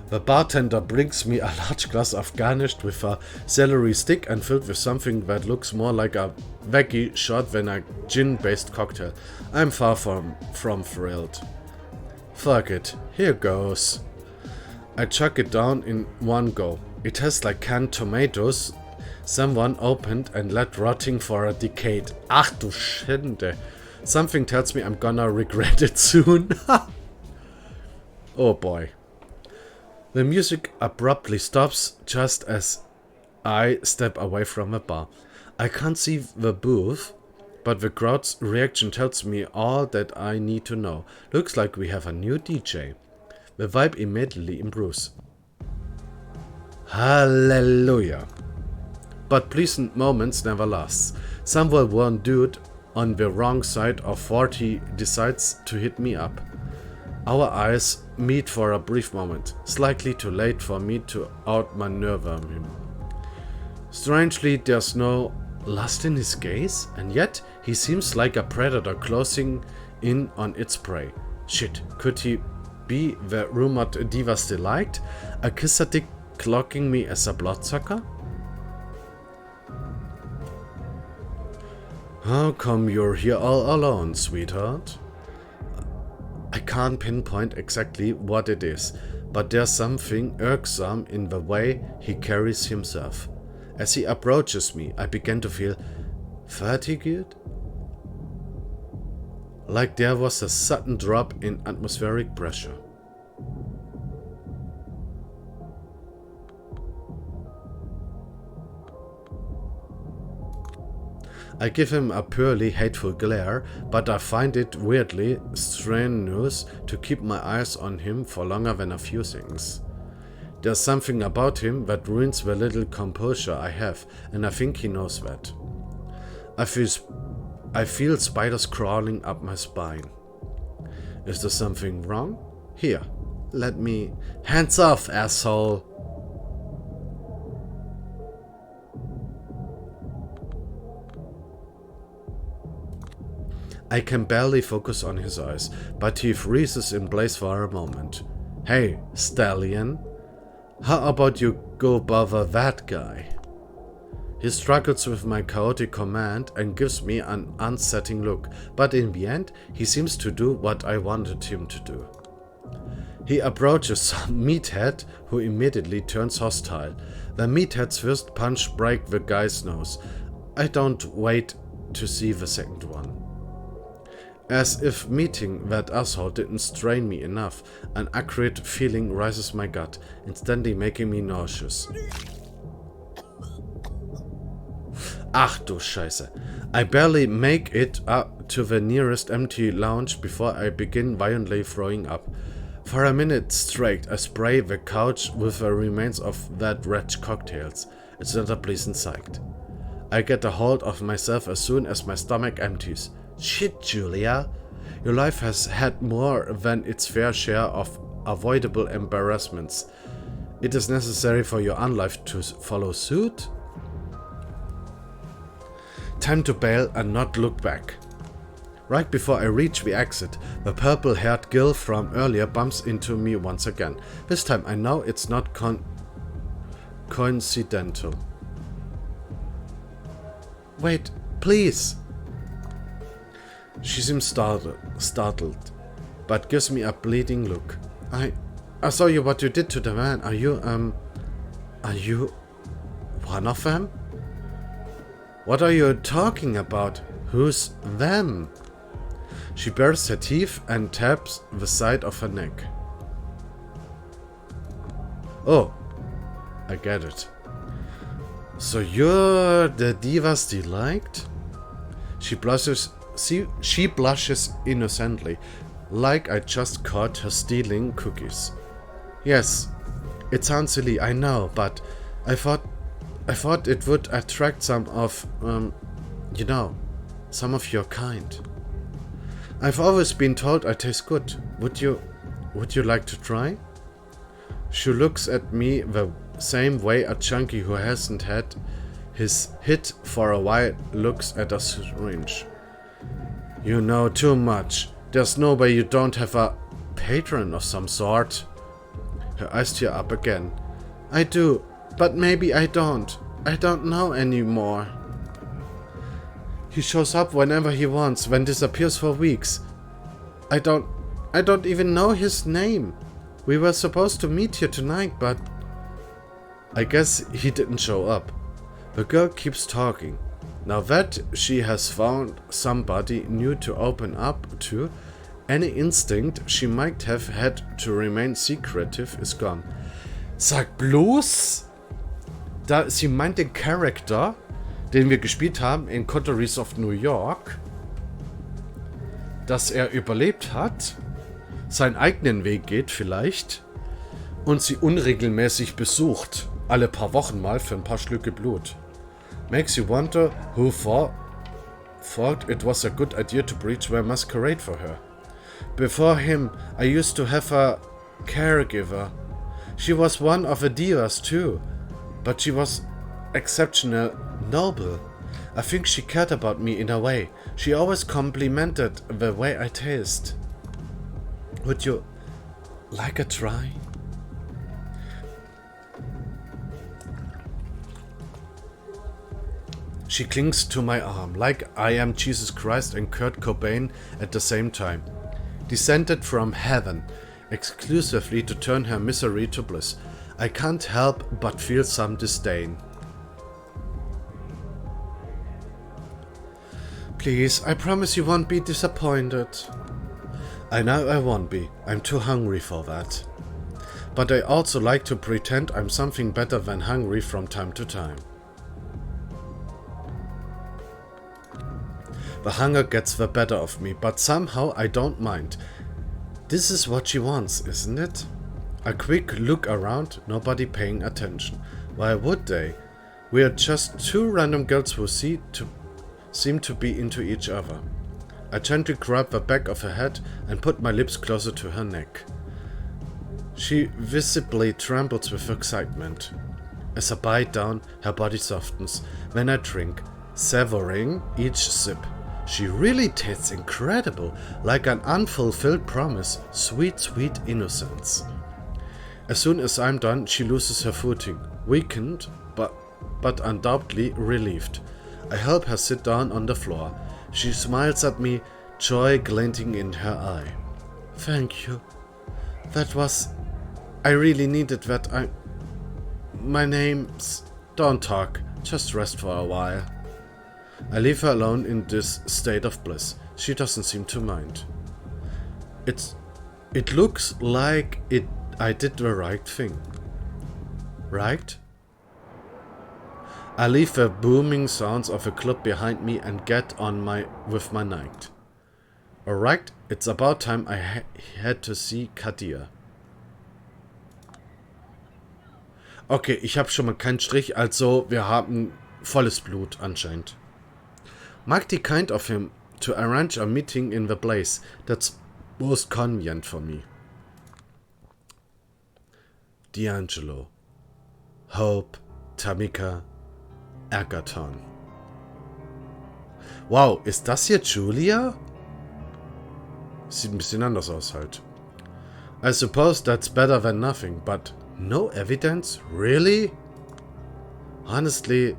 The bartender brings me a large glass of garnished with a celery stick and filled with something that looks more like a veggie shot than a gin-based cocktail. I'm far from thrilled. Fuck it, here goes. I chuck it down in one go. It tastes like canned tomatoes someone opened and let rotting for a decade. Ach du Schinde. Something tells me I'm gonna regret it soon. Oh boy. The music abruptly stops just as I step away from the bar. I can't see the booth, but the crowd's reaction tells me all that I need to know. Looks like we have a new DJ. The vibe immediately improves. Hallelujah. But pleasant moments never last. Some well-worn dude on the wrong side of 40 decides to hit me up. Our eyes meet for a brief moment, slightly too late for me to outmaneuver him. Strangely, there's no lust in his gaze, and yet he seems like a predator closing in on its prey. Shit, could he be the rumored Diva's Delight? A kiss addict clocking me as a bloodsucker? How come you're here all alone, sweetheart? I can't pinpoint exactly what it is, but there's something irksome in the way he carries himself. As he approaches me, I begin to feel fatigued. Like there was a sudden drop in atmospheric pressure. I give him a purely hateful glare, but I find it weirdly strenuous to keep my eyes on him for longer than a few seconds. There's something about him that ruins the little composure I have, and I think he knows that. I feel spiders crawling up my spine. Is there something wrong? Here, let me... Hands off, asshole! I can barely focus on his eyes, but he freezes in place for a moment. Hey, stallion. How about you go bother that guy? He struggles with my chaotic command and gives me an unsettling look, but in the end, he seems to do what I wanted him to do. He approaches some meathead who immediately turns hostile. The meathead's first punch breaks the guy's nose. I don't wait to see the second one. As if meeting that asshole didn't strain me enough, an acrid feeling rises my gut, instantly making me nauseous. Ach du Scheiße. I barely make it up to the nearest empty lounge before I begin violently throwing up. For a minute straight, I spray the couch with the remains of that wretched cocktails. It's not a pleasant sight. I get a hold of myself as soon as my stomach empties. Shit, Julia. Your life has had more than its fair share of avoidable embarrassments. It is necessary for your unlife to follow suit? Time to bail and not look back. Right before I reach the exit, the purple-haired girl from earlier bumps into me once again. This time I know it's not coincidental. Wait, please! She seems startled, but gives me a bleeding look. I saw what you did to the man. Are you one of them? What are you talking about? Who's them? She bares her teeth and taps the side of her neck. Oh, I get it. So you're the Diva's Delight? She blushes innocently. like I just caught her stealing cookies. Yes, it sounds silly, I know, but I thought it would attract some of, some of your kind. I've always been told I taste good. Would you like to try? She looks at me the same way a junkie who hasn't had his hit for a while looks at a syringe. You know too much. There's no way you don't have a patron of some sort. Her eyes tear up again. I do, but maybe I don't. I don't know anymore. He shows up whenever he wants, then disappears for weeks. I don't even know his name. We were supposed to meet here tonight, but I guess he didn't show up. The girl keeps talking. Now that she has found somebody new to open up to, any instinct she might have had to remain secretive is gone. Sag bloß, sie meint den Charakter, den wir gespielt haben in Coteries of New York, dass er überlebt hat, seinen eigenen Weg geht vielleicht und sie unregelmäßig besucht, alle paar Wochen mal für ein paar Schlücke Blut. Makes you wonder who thought it was a good idea to breach their Masquerade for her. Before him, I used to have a caregiver. She was one of the divas too, but she was exceptional, noble. I think she cared about me in a way. She always complimented the way I taste. Would you like a try? She clings to my arm, like I am Jesus Christ and Kurt Cobain at the same time. Descended from heaven, exclusively to turn her misery to bliss. I can't help but feel some disdain. Please, I promise you won't be disappointed. I know I won't be. I'm too hungry for that. But I also like to pretend I'm something better than hungry from time to time. The hunger gets the better of me, but somehow I don't mind. This is what she wants, isn't it? A quick look around, nobody paying attention. Why would they? We are just two random girls who seem to be into each other. I gently grab the back of her head and put my lips closer to her neck. She visibly trembles with excitement. As I bite down, her body softens. Then I drink, savoring each sip. She really tastes incredible, like an unfulfilled promise, sweet, sweet innocence. As soon as I'm done, she loses her footing, weakened, but undoubtedly relieved. I help her sit down on the floor. She smiles at me, joy glinting in her eye. Thank you. I really needed that. My name's... Don't talk, just rest for a while. I leave her alone in this state of bliss. She doesn't seem to mind. It looks like I did the right thing. Right? I leave the booming sounds of a club behind me and get on with my night. Alright, it's about time I had to see Kadir. Okay, ich habe schon mal keinen Strich, also wir haben volles Blut anscheinend. Mighty kind of him to arrange a meeting in the place. That's most convenient for me. D'Angelo, Hope, Tamika, Agathon. Wow, ist das hier Julia? Sieht ein bisschen anders aus halt. I suppose that's better than nothing, but no evidence? Really? Honestly,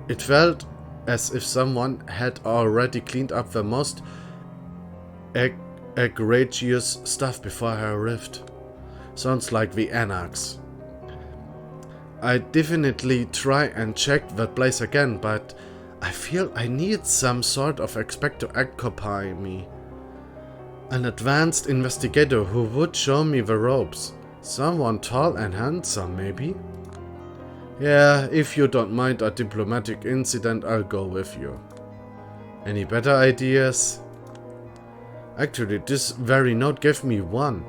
it felt as if someone had already cleaned up the most egregious stuff before I arrived. Sounds like the Anarchs. I definitely try and check that place again, but I feel I need some sort of expert to accompany me. An advanced investigator who would show me the ropes. Someone tall and handsome, maybe? Yeah, if you don't mind a diplomatic incident, I'll go with you. Any better ideas? Actually, this very note gave me one,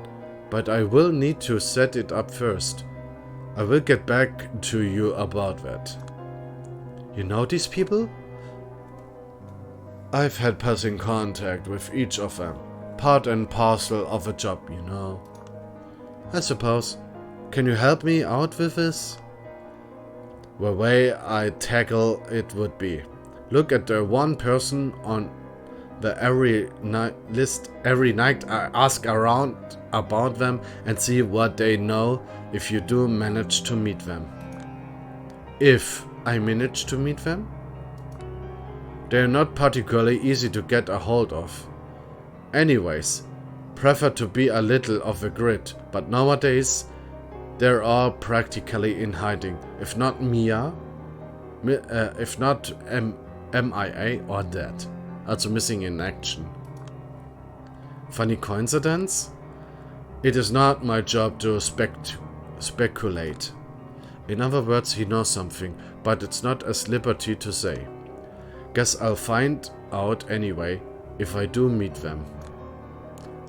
but I will need to set it up first. I will get back to you about that. You know these people? I've had passing contact with each of them. Part and parcel of a job, you know. I suppose. Can you help me out with this? The way I tackle it would be, look at the one person on the every night list every night. I ask around about them and see what they know if you do manage to meet them. If I manage to meet them? They're not particularly easy to get a hold of. Anyways, prefer to be a little of a grid, but nowadays they're all practically in hiding. If not MIA, if not MIA or dead. Also missing in action. Funny coincidence? It is not my job to speculate. In other words, he knows something, but it's not as liberty to say. Guess I'll find out anyway, if I do meet them.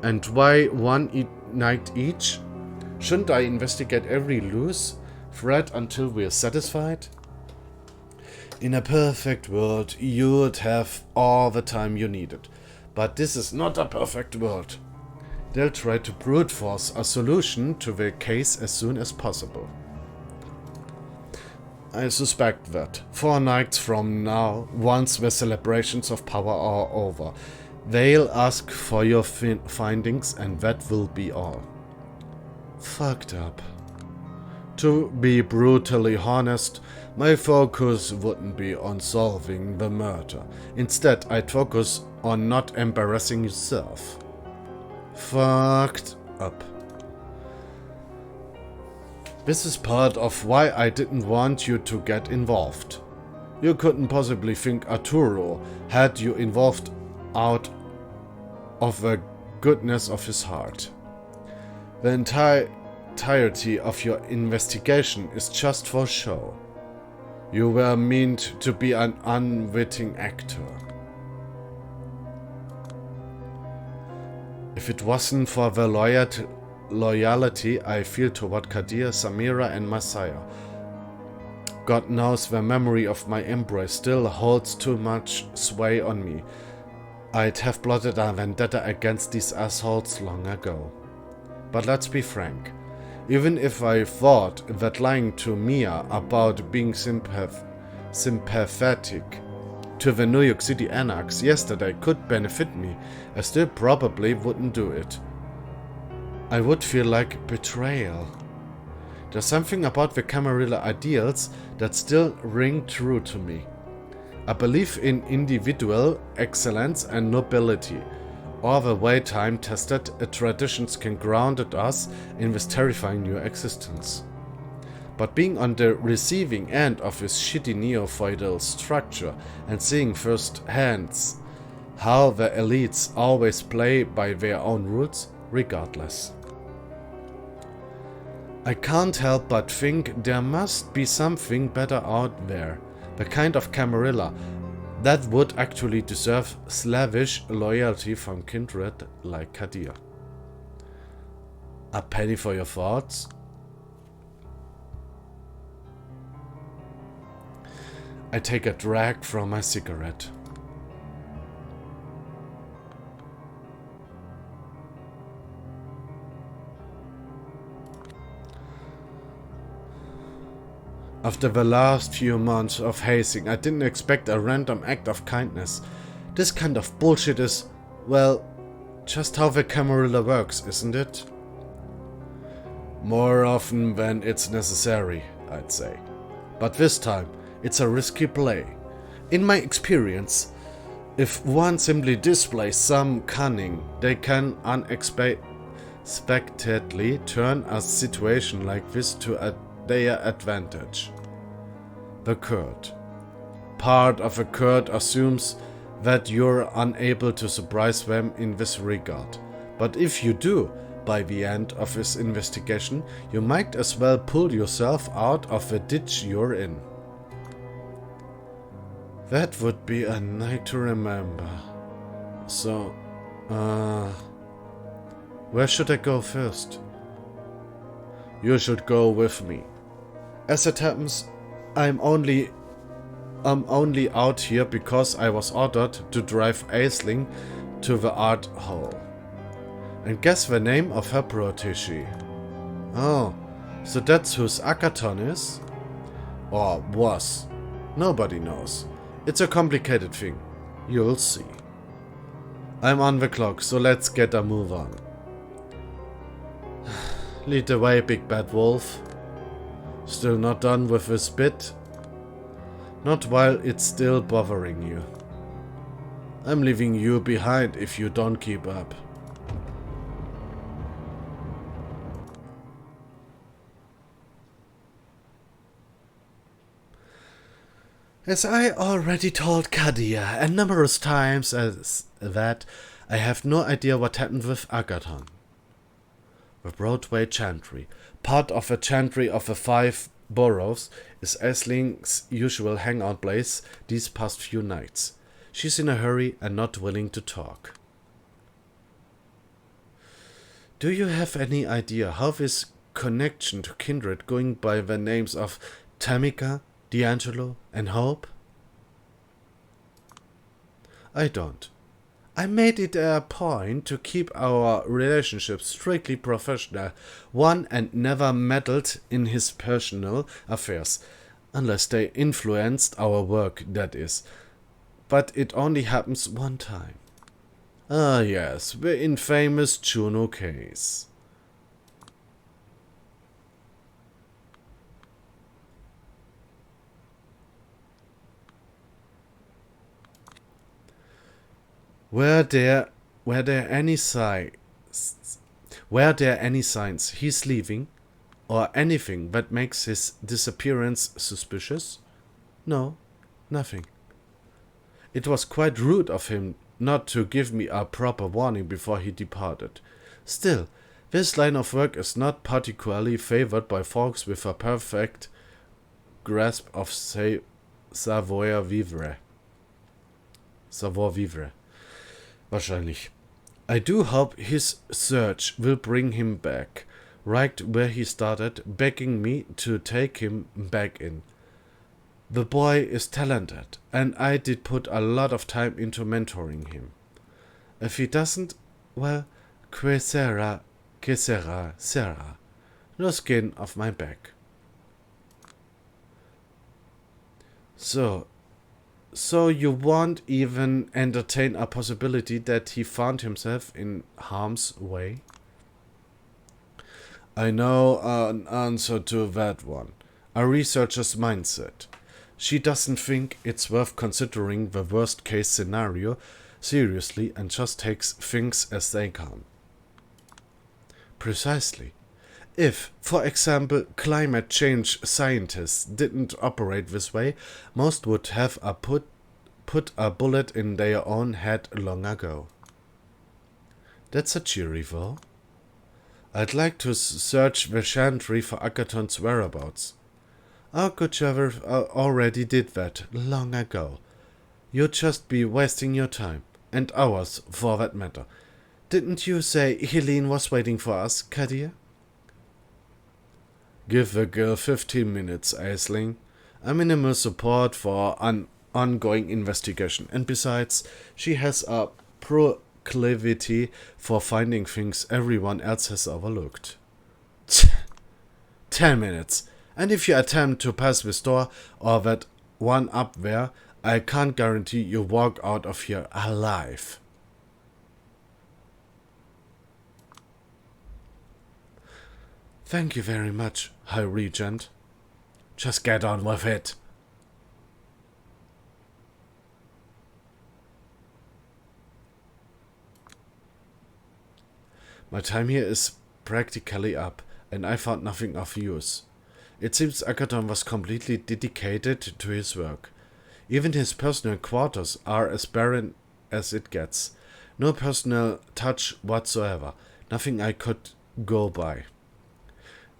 And why one night each? Shouldn't I investigate every loose thread until we're satisfied? In a perfect world, you'd have all the time you needed. But this is not a perfect world. They'll try to brute force a solution to the case as soon as possible. I suspect that 4 nights from now, once the celebrations of power are over, they'll ask for your findings and that will be all. Fucked up. To be brutally honest, my focus wouldn't be on solving the murder. Instead, I'd focus on not embarrassing yourself. Fucked up. This is part of why I didn't want you to get involved. You couldn't possibly think Arturo had you involved out of the goodness of his heart. The entirety of your investigation is just for show. You were meant to be an unwitting actor. If it wasn't for the loyalty I feel toward Kadir, Samira and Masaya, God knows the memory of my embrace still holds too much sway on me. I'd have plotted a vendetta against these assholes long ago. But let's be frank. Even if I thought that lying to Mia about being sympathetic to the New York City anarchs yesterday could benefit me, I still probably wouldn't do it. I would feel like betrayal. There's something about the Camarilla ideals that still ring true to me. A belief in individual excellence and nobility, or the way time-tested traditions can ground us in this terrifying new existence. But being on the receiving end of this shitty neo-feudal structure and seeing firsthand how the elites always play by their own rules, regardless. I can't help but think there must be something better out there, the kind of Camarilla that would actually deserve slavish loyalty from kindred like Kadir. A penny for your thoughts? I take a drag from my cigarette. After the last few months of hazing, I didn't expect a random act of kindness. This kind of bullshit is, well, just how the Camarilla works, isn't it? More often than it's necessary, I'd say. But this time, it's a risky play. In my experience, if one simply displays some cunning, they can unexpectedly turn a situation like this to their advantage. The Kurd. Part of a Kurd assumes that you're unable to surprise them in this regard. But if you do, by the end of this investigation, you might as well pull yourself out of the ditch you're in. That would be a night to remember. So, Uh, where should I go first? You should go with me. As it happens, I'm only out here because I was ordered to drive Aisling to the art hall. And guess the name of her protégé. Oh, so that's whose Akaton is? Or was. Nobody knows. It's a complicated thing. You'll see. I'm on the clock, so let's get a move on. Lead the way, big bad wolf. Still not done with this bit? Not while it's still bothering you. I'm leaving you behind if you don't keep up. As I already told Kadia and numerous times as that, I have no idea what happened with Agathon. The Broadway Chantry, part of the Chantry of the Five Boroughs, is Aisling's usual hangout place these past few nights. She's in a hurry and not willing to talk. Do you have any idea how this connection to kindred going by the names of Tamika, D'Angelo, and Hope? I don't. I made it a point to keep our relationship strictly professional, and never meddled in his personal affairs, unless they influenced our work, that is. But it only happens one time. Ah yes, the infamous Juno case. Were there any signs he's leaving, or anything that makes his disappearance suspicious? No, nothing. It was quite rude of him not to give me a proper warning before he departed. Still, this line of work is not particularly favored by folks with a perfect grasp of savoir-vivre. Savoir-vivre. Wahrscheinlich. I do hope his search will bring him back, right where he started, begging me to take him back in. The boy is talented, and I did put a lot of time into mentoring him. If he doesn't, well, que sera, sera. No skin off my back. So you won't even entertain a possibility that he found himself in harm's way? I know an answer to that one. A researcher's mindset. She doesn't think it's worth considering the worst case scenario seriously and just takes things as they come. Precisely. If, for example, climate change scientists didn't operate this way, most would have put a bullet in their own head long ago. That's a cheery though. I'd like to search the Chantry for Agathon's whereabouts. Our good sheriff already did that long ago. You'd just be wasting your time, and ours for that matter. Didn't you say Helene was waiting for us, Kadia? Give the girl 15 minutes, Aisling. A minimal support for an ongoing investigation, and besides, she has a proclivity for finding things everyone else has overlooked. 10 minutes. And if you attempt to pass this door or that one up there, I can't guarantee you walk out of here alive. Thank you very much, High Regent. Just get on with it. My time here is practically up, and I found nothing of use. It seems Agathon was completely dedicated to his work. Even his personal quarters are as barren as it gets. No personal touch whatsoever. Nothing I could go by.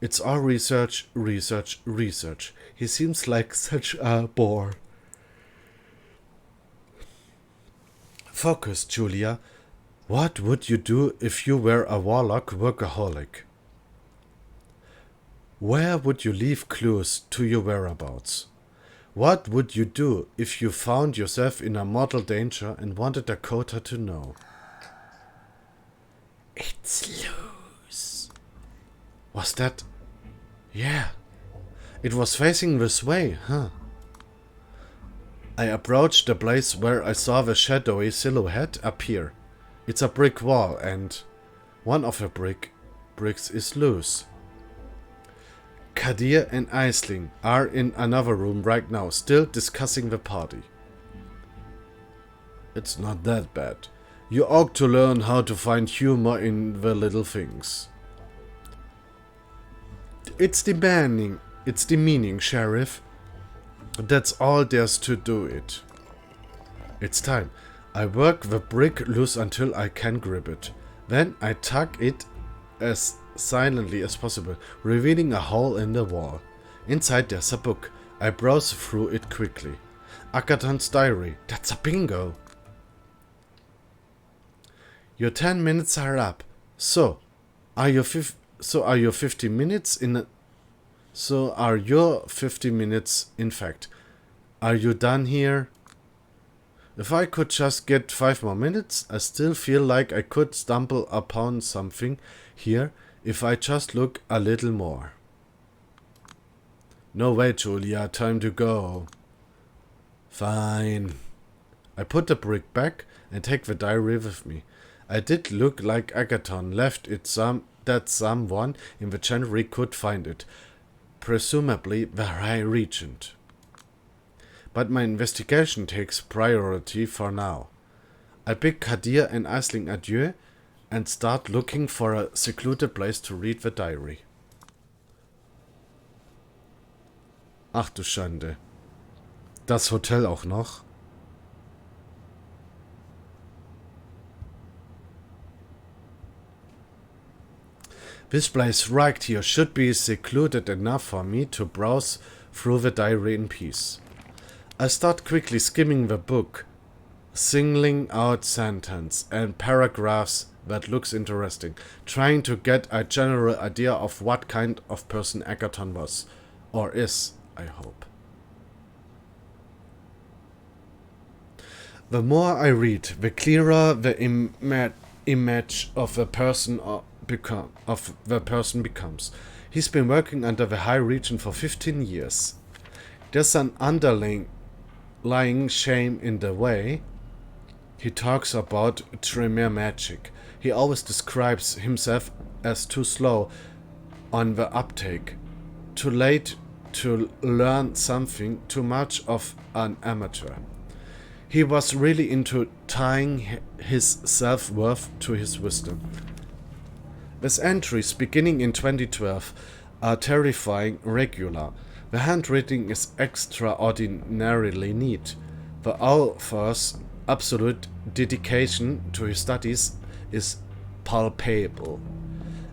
It's all research, research, research. He seems like such a bore. Focus, Julia. What would you do if you were a warlock workaholic? Where would you leave clues to your whereabouts? What would you do if you found yourself in a mortal danger and wanted Dakota to know? It's loose. Was that? Yeah. It was facing this way, huh? I approached the place where I saw the shadowy silhouette appear. It's a brick wall, and one of the bricks is loose. Kadir and Aisling are in another room right now, still discussing the party. It's not that bad. You ought to learn how to find humor in the little things. It's demeaning, Sheriff. That's all there's to do it. It's time. I work the brick loose until I can grip it. Then I tug it as silently as possible, revealing a hole in the wall. Inside there's a book. I browse through it quickly. Agathon's diary. That's a bingo. Your 10 minutes are up. So are your 50 minutes in fact. Are you done here? If I could just get 5 more minutes, I still feel like I could stumble upon something here if I just look a little more. No way, Julia, time to go. Fine. I put the brick back and take the diary with me. I did look like Agathon left it that someone in the Chancery could find it, presumably the High Regent. But my investigation takes priority for now. I bid Kadir and Aisling adieu and start looking for a secluded place to read the diary. Ach du Schande. Das Hotel auch noch? This place right here should be secluded enough for me to browse through the diary in peace. I start quickly skimming the book, singling out sentences and paragraphs that looks interesting, trying to get a general idea of what kind of person Agathon was, or is, I hope. The more I read, the clearer the image of the person becomes. He's been working under the High Regent for 15 years. There's an underlying shame in the way he talks about Tremere magic. He always describes himself as too slow on the uptake, too late to learn something, too much of an amateur. He was really into tying his self-worth to his wisdom. His entries beginning in 2012 are terrifying regular. The handwriting is extraordinarily neat. The author's absolute dedication to his studies is palpable.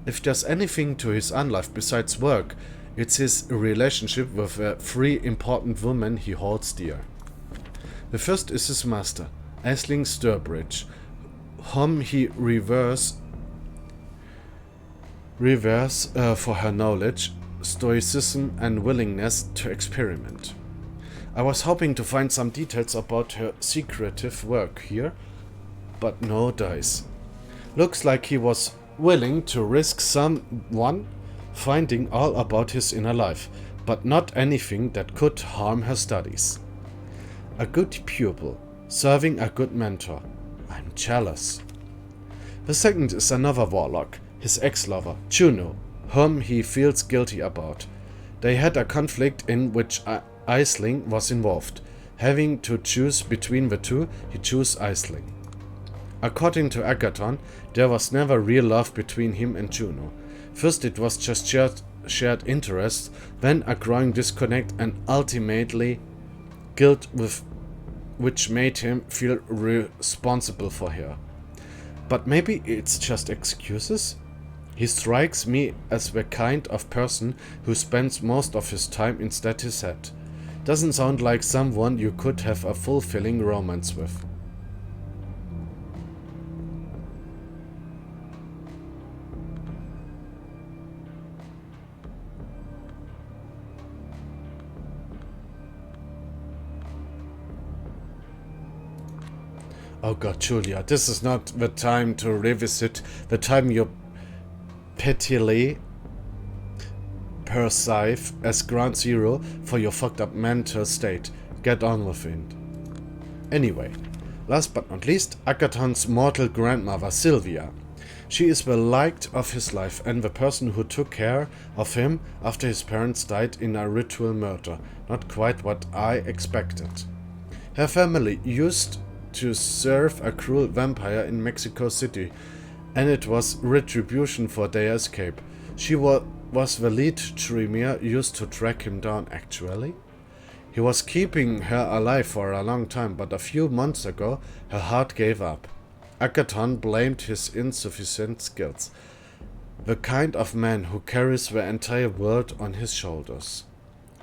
If there's anything to his unlife besides work, it's his relationship with the 3 important women he holds dear. The first is his master, Aisling Sturbridge, whom he reveres for her knowledge, stoicism and willingness to experiment. I was hoping to find some details about her secretive work here, but no dice. Looks like he was willing to risk someone finding all about his inner life, but not anything that could harm her studies. A good pupil, serving a good mentor. I'm jealous. The second is another warlock, his ex-lover, Juno, whom he feels guilty about. They had a conflict in which Aisling was involved. Having to choose between the two, he chose Aisling. According to Agathon, there was never real love between him and Juno. First it was just shared interest, then a growing disconnect, and ultimately guilt which made him feel responsible for her. But maybe it's just excuses? He strikes me as the kind of person who spends most of his time instead his head. Doesn't sound like someone you could have a fulfilling romance with. Oh god, Julia, this is not the time to revisit the time you pettily perceive as ground zero for your fucked up mental state. Get on with it. Anyway, last but not least, Agathon's mortal grandmother, Sylvia. She is the light of his life and the person who took care of him after his parents died in a ritual murder. Not quite what I expected. Her family used to serve a cruel vampire in Mexico City, and it was retribution for their escape. She was the lead Tremere used to track him down, actually. He was keeping her alive for a long time, but a few months ago her heart gave up. Agathon blamed his insufficient skills, the kind of man who carries the entire world on his shoulders.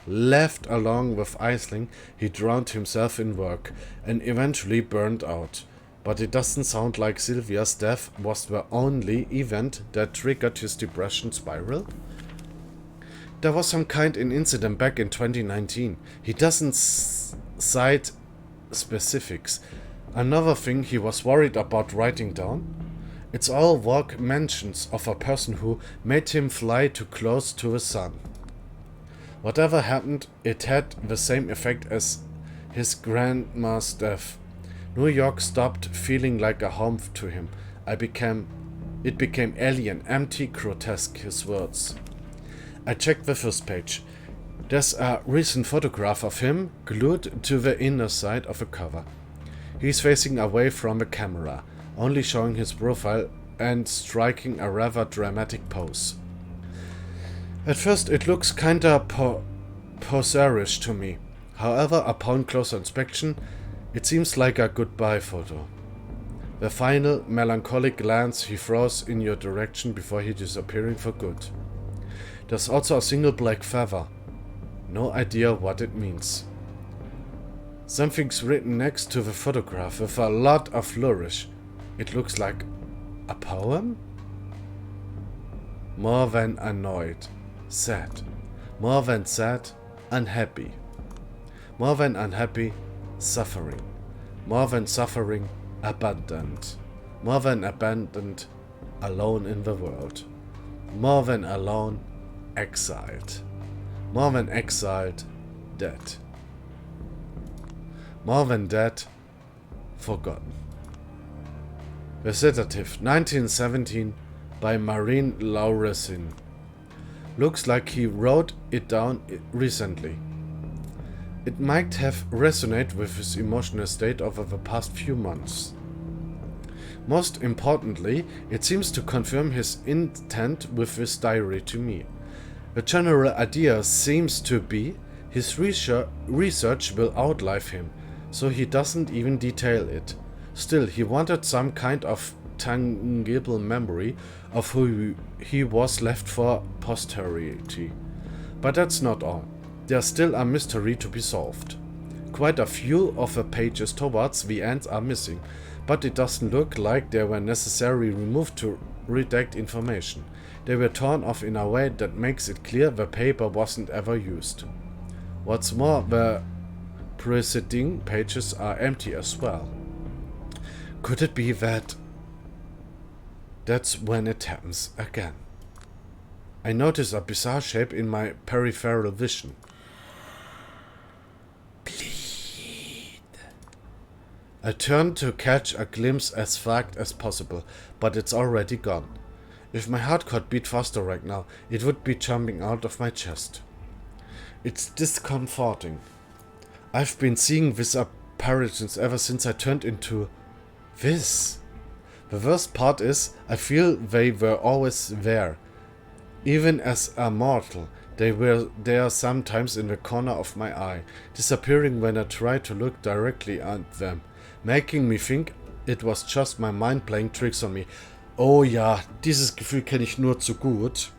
Left along with Aisling, he drowned himself in work and eventually burned out. But it doesn't sound like Sylvia's death was the only event that triggered his depression spiral. There was some kind of incident back in 2019. He doesn't cite specifics. Another thing he was worried about writing down? It's all vague mentions of a person who made him fly too close to the sun. Whatever happened, it had the same effect as his grandma's death. New York stopped feeling like a home to him. It became alien, empty, grotesque, his words. I checked the first page. There's a recent photograph of him glued to the inner side of the cover. He's facing away from the camera, only showing his profile and striking a rather dramatic pose. At first it looks kinda poserish to me. However, upon closer inspection, it seems like a goodbye photo. The final melancholic glance he throws in your direction before he disappearing for good. There's also a single black feather. No idea what it means. Something's written next to the photograph with a lot of flourish. It looks like a poem? More than annoyed. Sad. More than sad, unhappy. More than unhappy, suffering. More than suffering, abandoned. More than abandoned, alone in the world. More than alone, exiled. More than exiled, dead. More than dead, forgotten. Recitative, 1917, by Marine Lauresin. Looks like he wrote it down recently. It might have resonated with his emotional state over the past few months. Most importantly, it seems to confirm his intent with this diary to me. The general idea seems to be his research will outlive him, so he doesn't even detail it. Still, he wanted some kind of tangible memory of who he was left for posterity. But that's not all. There's still a mystery to be solved. Quite a few of the pages towards the end are missing, but it doesn't look like they were necessarily removed to redact information. They were torn off in a way that makes it clear the paper wasn't ever used. What's more, the preceding pages are empty as well. Could it be that that's when it happens again? I notice a bizarre shape in my peripheral vision. Bleed. I turn to catch a glimpse as fast as possible, but it's already gone. If my heart could beat faster right now, it would be jumping out of my chest. It's discomforting. I've been seeing these apparitions ever since I turned into this. The worst part is, I feel they were always there. Even as a mortal, they were there sometimes in the corner of my eye, disappearing when I tried to look directly at them, making me think it was just my mind playing tricks on me. Oh ja, dieses Gefühl kenne ich nur zu gut.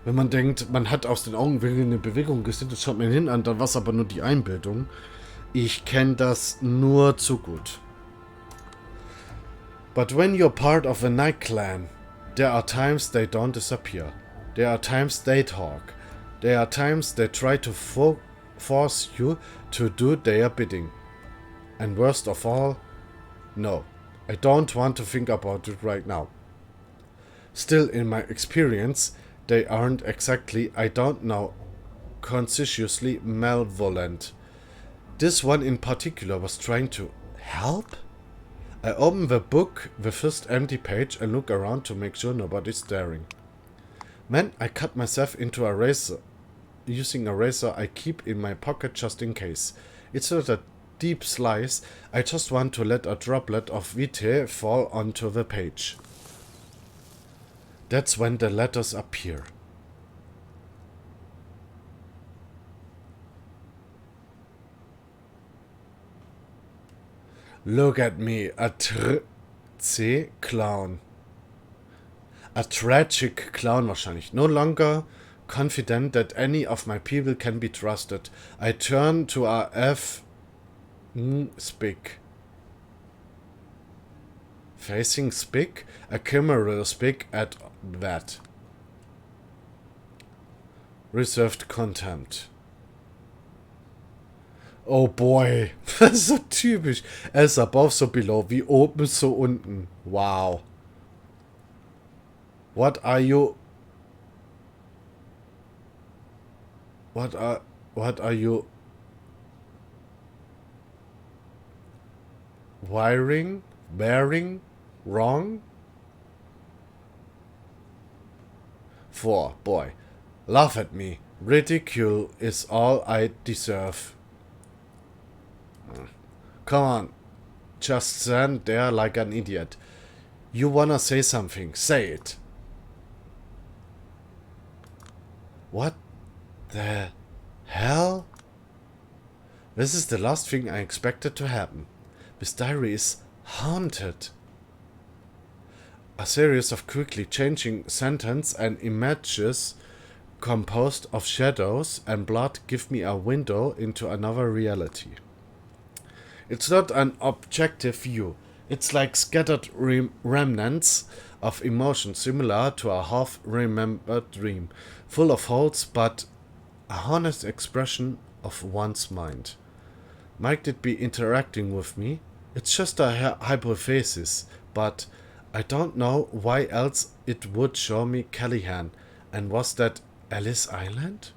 Wenn man denkt, man hat aus den Augenwinkeln eine Bewegung gesehen, das schaut man hin an, dann war es aber nur die Einbildung. Ich kenne das nur zu gut. But when you're part of a night clan, there are times they don't disappear. There are times they talk. There are times they try to force you to do their bidding. And worst of all, no, I don't want to think about it right now. Still, in my experience, they aren't exactly, I don't know, consciously malevolent. This one in particular was trying to help? I open the book, the first empty page, and look around to make sure nobody's staring. Man, I cut myself into a razor, using a razor I keep in my pocket just in case. It's not a deep slice, I just want to let a droplet of vitae fall onto the page. That's when the letters appear. Look at me, a C clown. A tragic clown wahrscheinlich. No longer confident that any of my people can be trusted. I turn to a F. Spick. Facing Spick? A chimeral Spick at that. Reserved contempt. Oh boy, das ist so typisch. As above, so below. Wie oben, so unten. Wow. What are you... What are you... Wearing? Wrong? 4. Boy. Laugh at me. Ridicule is all I deserve. Come on. Just stand there like an idiot. You wanna say something. Say it. What the hell? This is the last thing I expected to happen. This diary is haunted. A series of quickly changing sentences and images composed of shadows and blood give me a window into another reality. It's not an objective view. It's like scattered remnants of emotion similar to a half-remembered dream, full of holes but a honest expression of one's mind. Might it be interacting with me? It's just a hypothesis, but I don't know why else it would show me Callahan. And was that Ellis Island?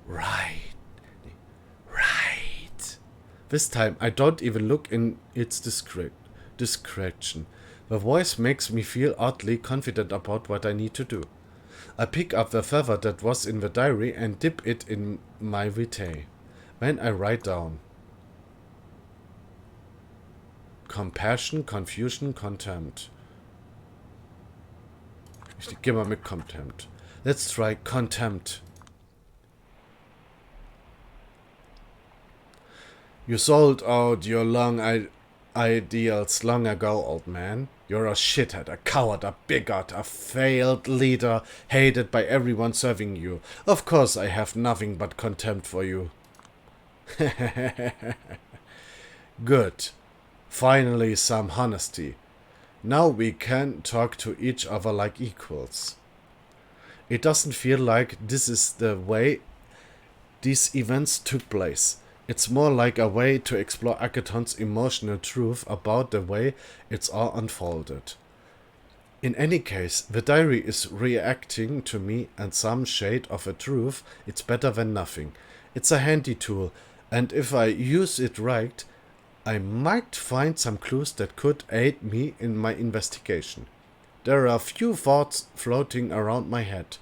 Right. This time I don't even look in its description. The voice makes me feel oddly confident about what I need to do. I pick up the feather that was in the diary and dip it in my vitae. Then I write down Compassion, Confusion, Contempt. Ich gehe mal mit Contempt. Let's try Contempt. You sold out your long ideals long ago, old man. You're a shithead, a coward, a bigot, a failed leader, hated by everyone serving you. Of course I have nothing but contempt for you. Good. Finally some honesty. Now we can talk to each other like equals. It doesn't feel like this is the way these events took place. It's more like a way to explore Agathon's emotional truth about the way it's all unfolded. In any case, the diary is reacting to me and some shade of a truth. It's better than nothing. It's a handy tool, and if I use it right, I might find some clues that could aid me in my investigation. There are a few thoughts floating around my head.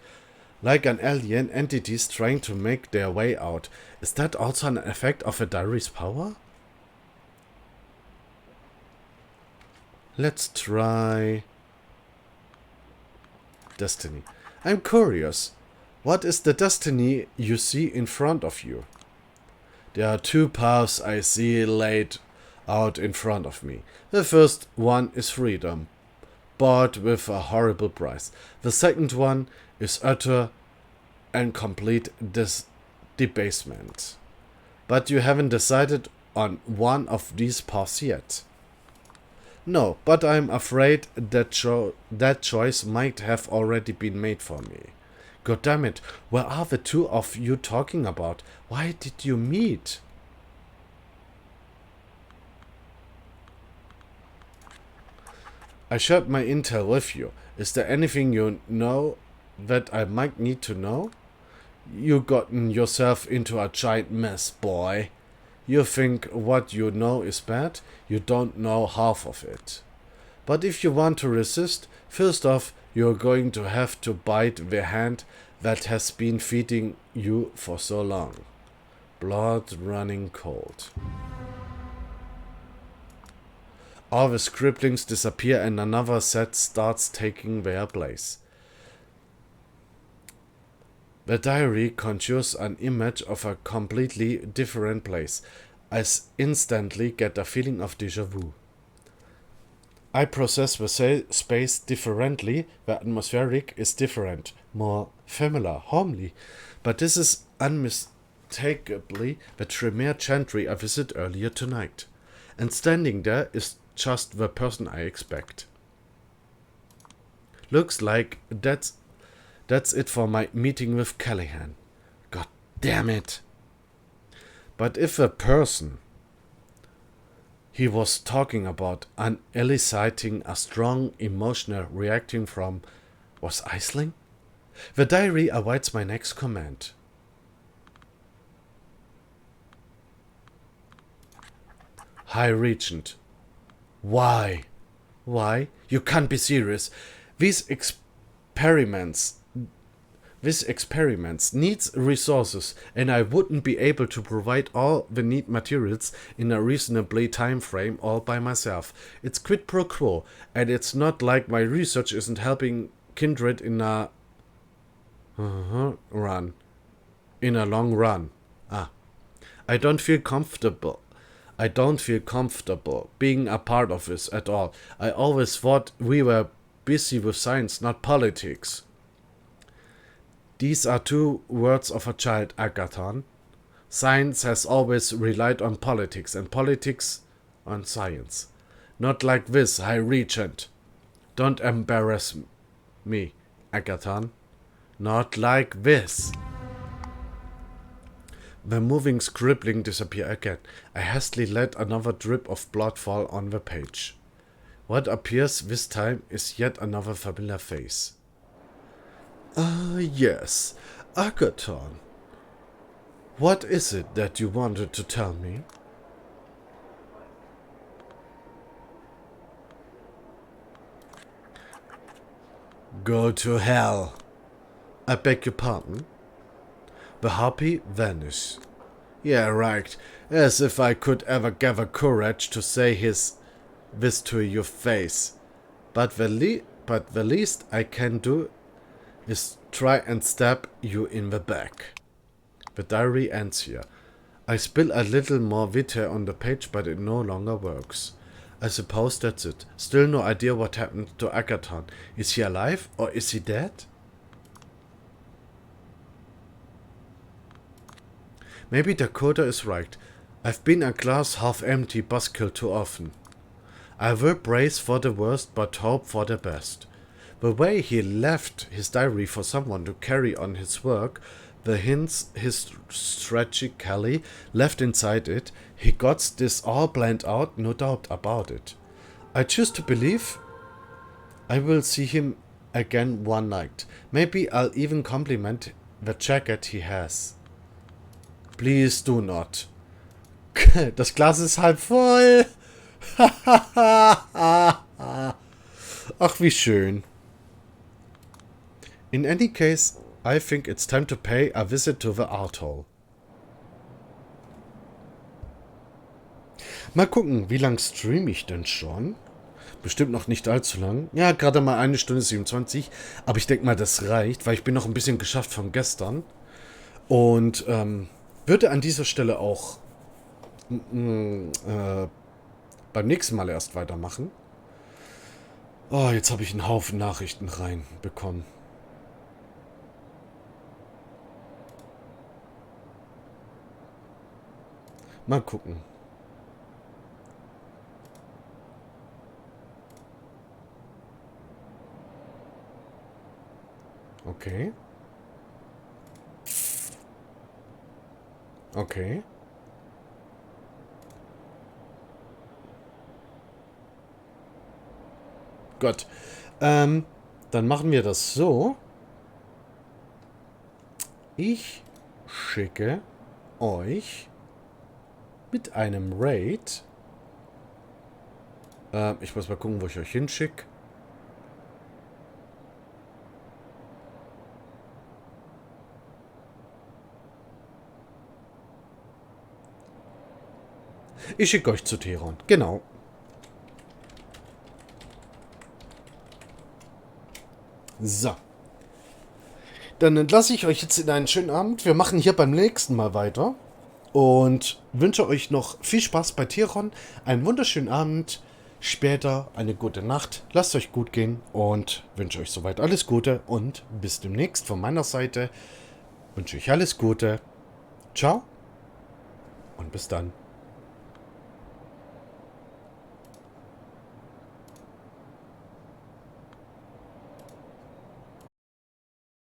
Like an alien entities trying to make their way out. Is that also an effect of a diary's power? Let's try Destiny. I'm curious. What is the destiny you see in front of you? There are 2 paths I see laid out in front of me. The first one is freedom, bought with a horrible price. The second one is utter and complete debasement. But you haven't decided on one of these paths yet. No, but I'm afraid that choice might have already been made for me. God damn it, where are the two of you talking about? Why did you meet? I shared my intel with you. Is there anything you know that I might need to know? You gotten yourself into a giant mess, boy. You think what you know is bad? You don't know half of it. But if you want to resist, first off, you're going to have to bite the hand that has been feeding you for so long. Blood running cold. All the scribblings disappear and another set starts taking their place. The diary conjures an image of a completely different place. I instantly get a feeling of déjà vu. I process the space differently. The atmospheric is different, more familiar, homely. But this is unmistakably the Tremere Chantry I visited earlier tonight. And standing there is just the person I expect. Looks like that's it for my meeting with Callahan. God damn it. But if the person he was talking about and eliciting a strong emotional reaction from was Aisling, the diary awaits my next command. High Regent. Why? Why? You can't be serious. These experiments needs resources, and I wouldn't be able to provide all the neat materials in a reasonably time frame all by myself. It's quid pro quo, and it's not like my research isn't helping Kindred in a long run. I don't feel comfortable being a part of this at all. I always thought we were busy with science, not politics. These are two words of a child, Agathon. Science has always relied on politics, and politics on science. Not like this, High Regent. Don't embarrass me, Agathon. Not like this. The moving scribbling disappear again. I hastily let another drip of blood fall on the page. What appears this time is yet another familiar face. Yes, Agathon. What is it that you wanted to tell me? Go to hell. I beg your pardon? The harpy vanished. Yeah, right. As if I could ever gather courage to say this to your face. But the least I can do is try and stab you in the back. The diary ends here. I spill a little more vitae on the page, but it no longer works. I suppose that's it. Still no idea what happened to Agathon. Is he alive or is he dead? Maybe Dakota is right. I've been a glass half empty buzzkill too often. I will brace for the worst but hope for the best. The way he left his diary for someone to carry on his work, the hints his tragically left inside it, he got this all planned out, no doubt about it. I choose to believe I will see him again one night. Maybe I'll even compliment the jacket he has. Please do not. Das Glas ist halb voll. Ach, wie schön. In any case, I think it's time to pay a visit to the art hall. Mal gucken, wie lang streame ich denn schon? Bestimmt noch nicht allzu lang. Ja, gerade mal 1 Stunde 27. Aber ich denke mal, das reicht, weil ich bin noch ein bisschen geschafft von gestern. Und würde an dieser Stelle auch beim nächsten Mal erst weitermachen. Oh, jetzt habe ich einen Haufen Nachrichten reinbekommen. Mal gucken. Okay. Okay. Gut. Dann machen wir das so. Ich schicke euch mit einem Raid. Ich muss mal gucken, wo ich euch hinschicke. Ich schicke euch zu Teheran. Genau. So. Dann entlasse ich euch jetzt in einen schönen Abend. Wir machen hier beim nächsten Mal weiter. Und wünsche euch noch viel Spaß bei Teheran. Einen wunderschönen Abend. Später eine gute Nacht. Lasst euch gut gehen. Und wünsche euch soweit alles Gute. Und bis demnächst von meiner Seite. Wünsche ich alles Gute. Ciao. Und bis dann.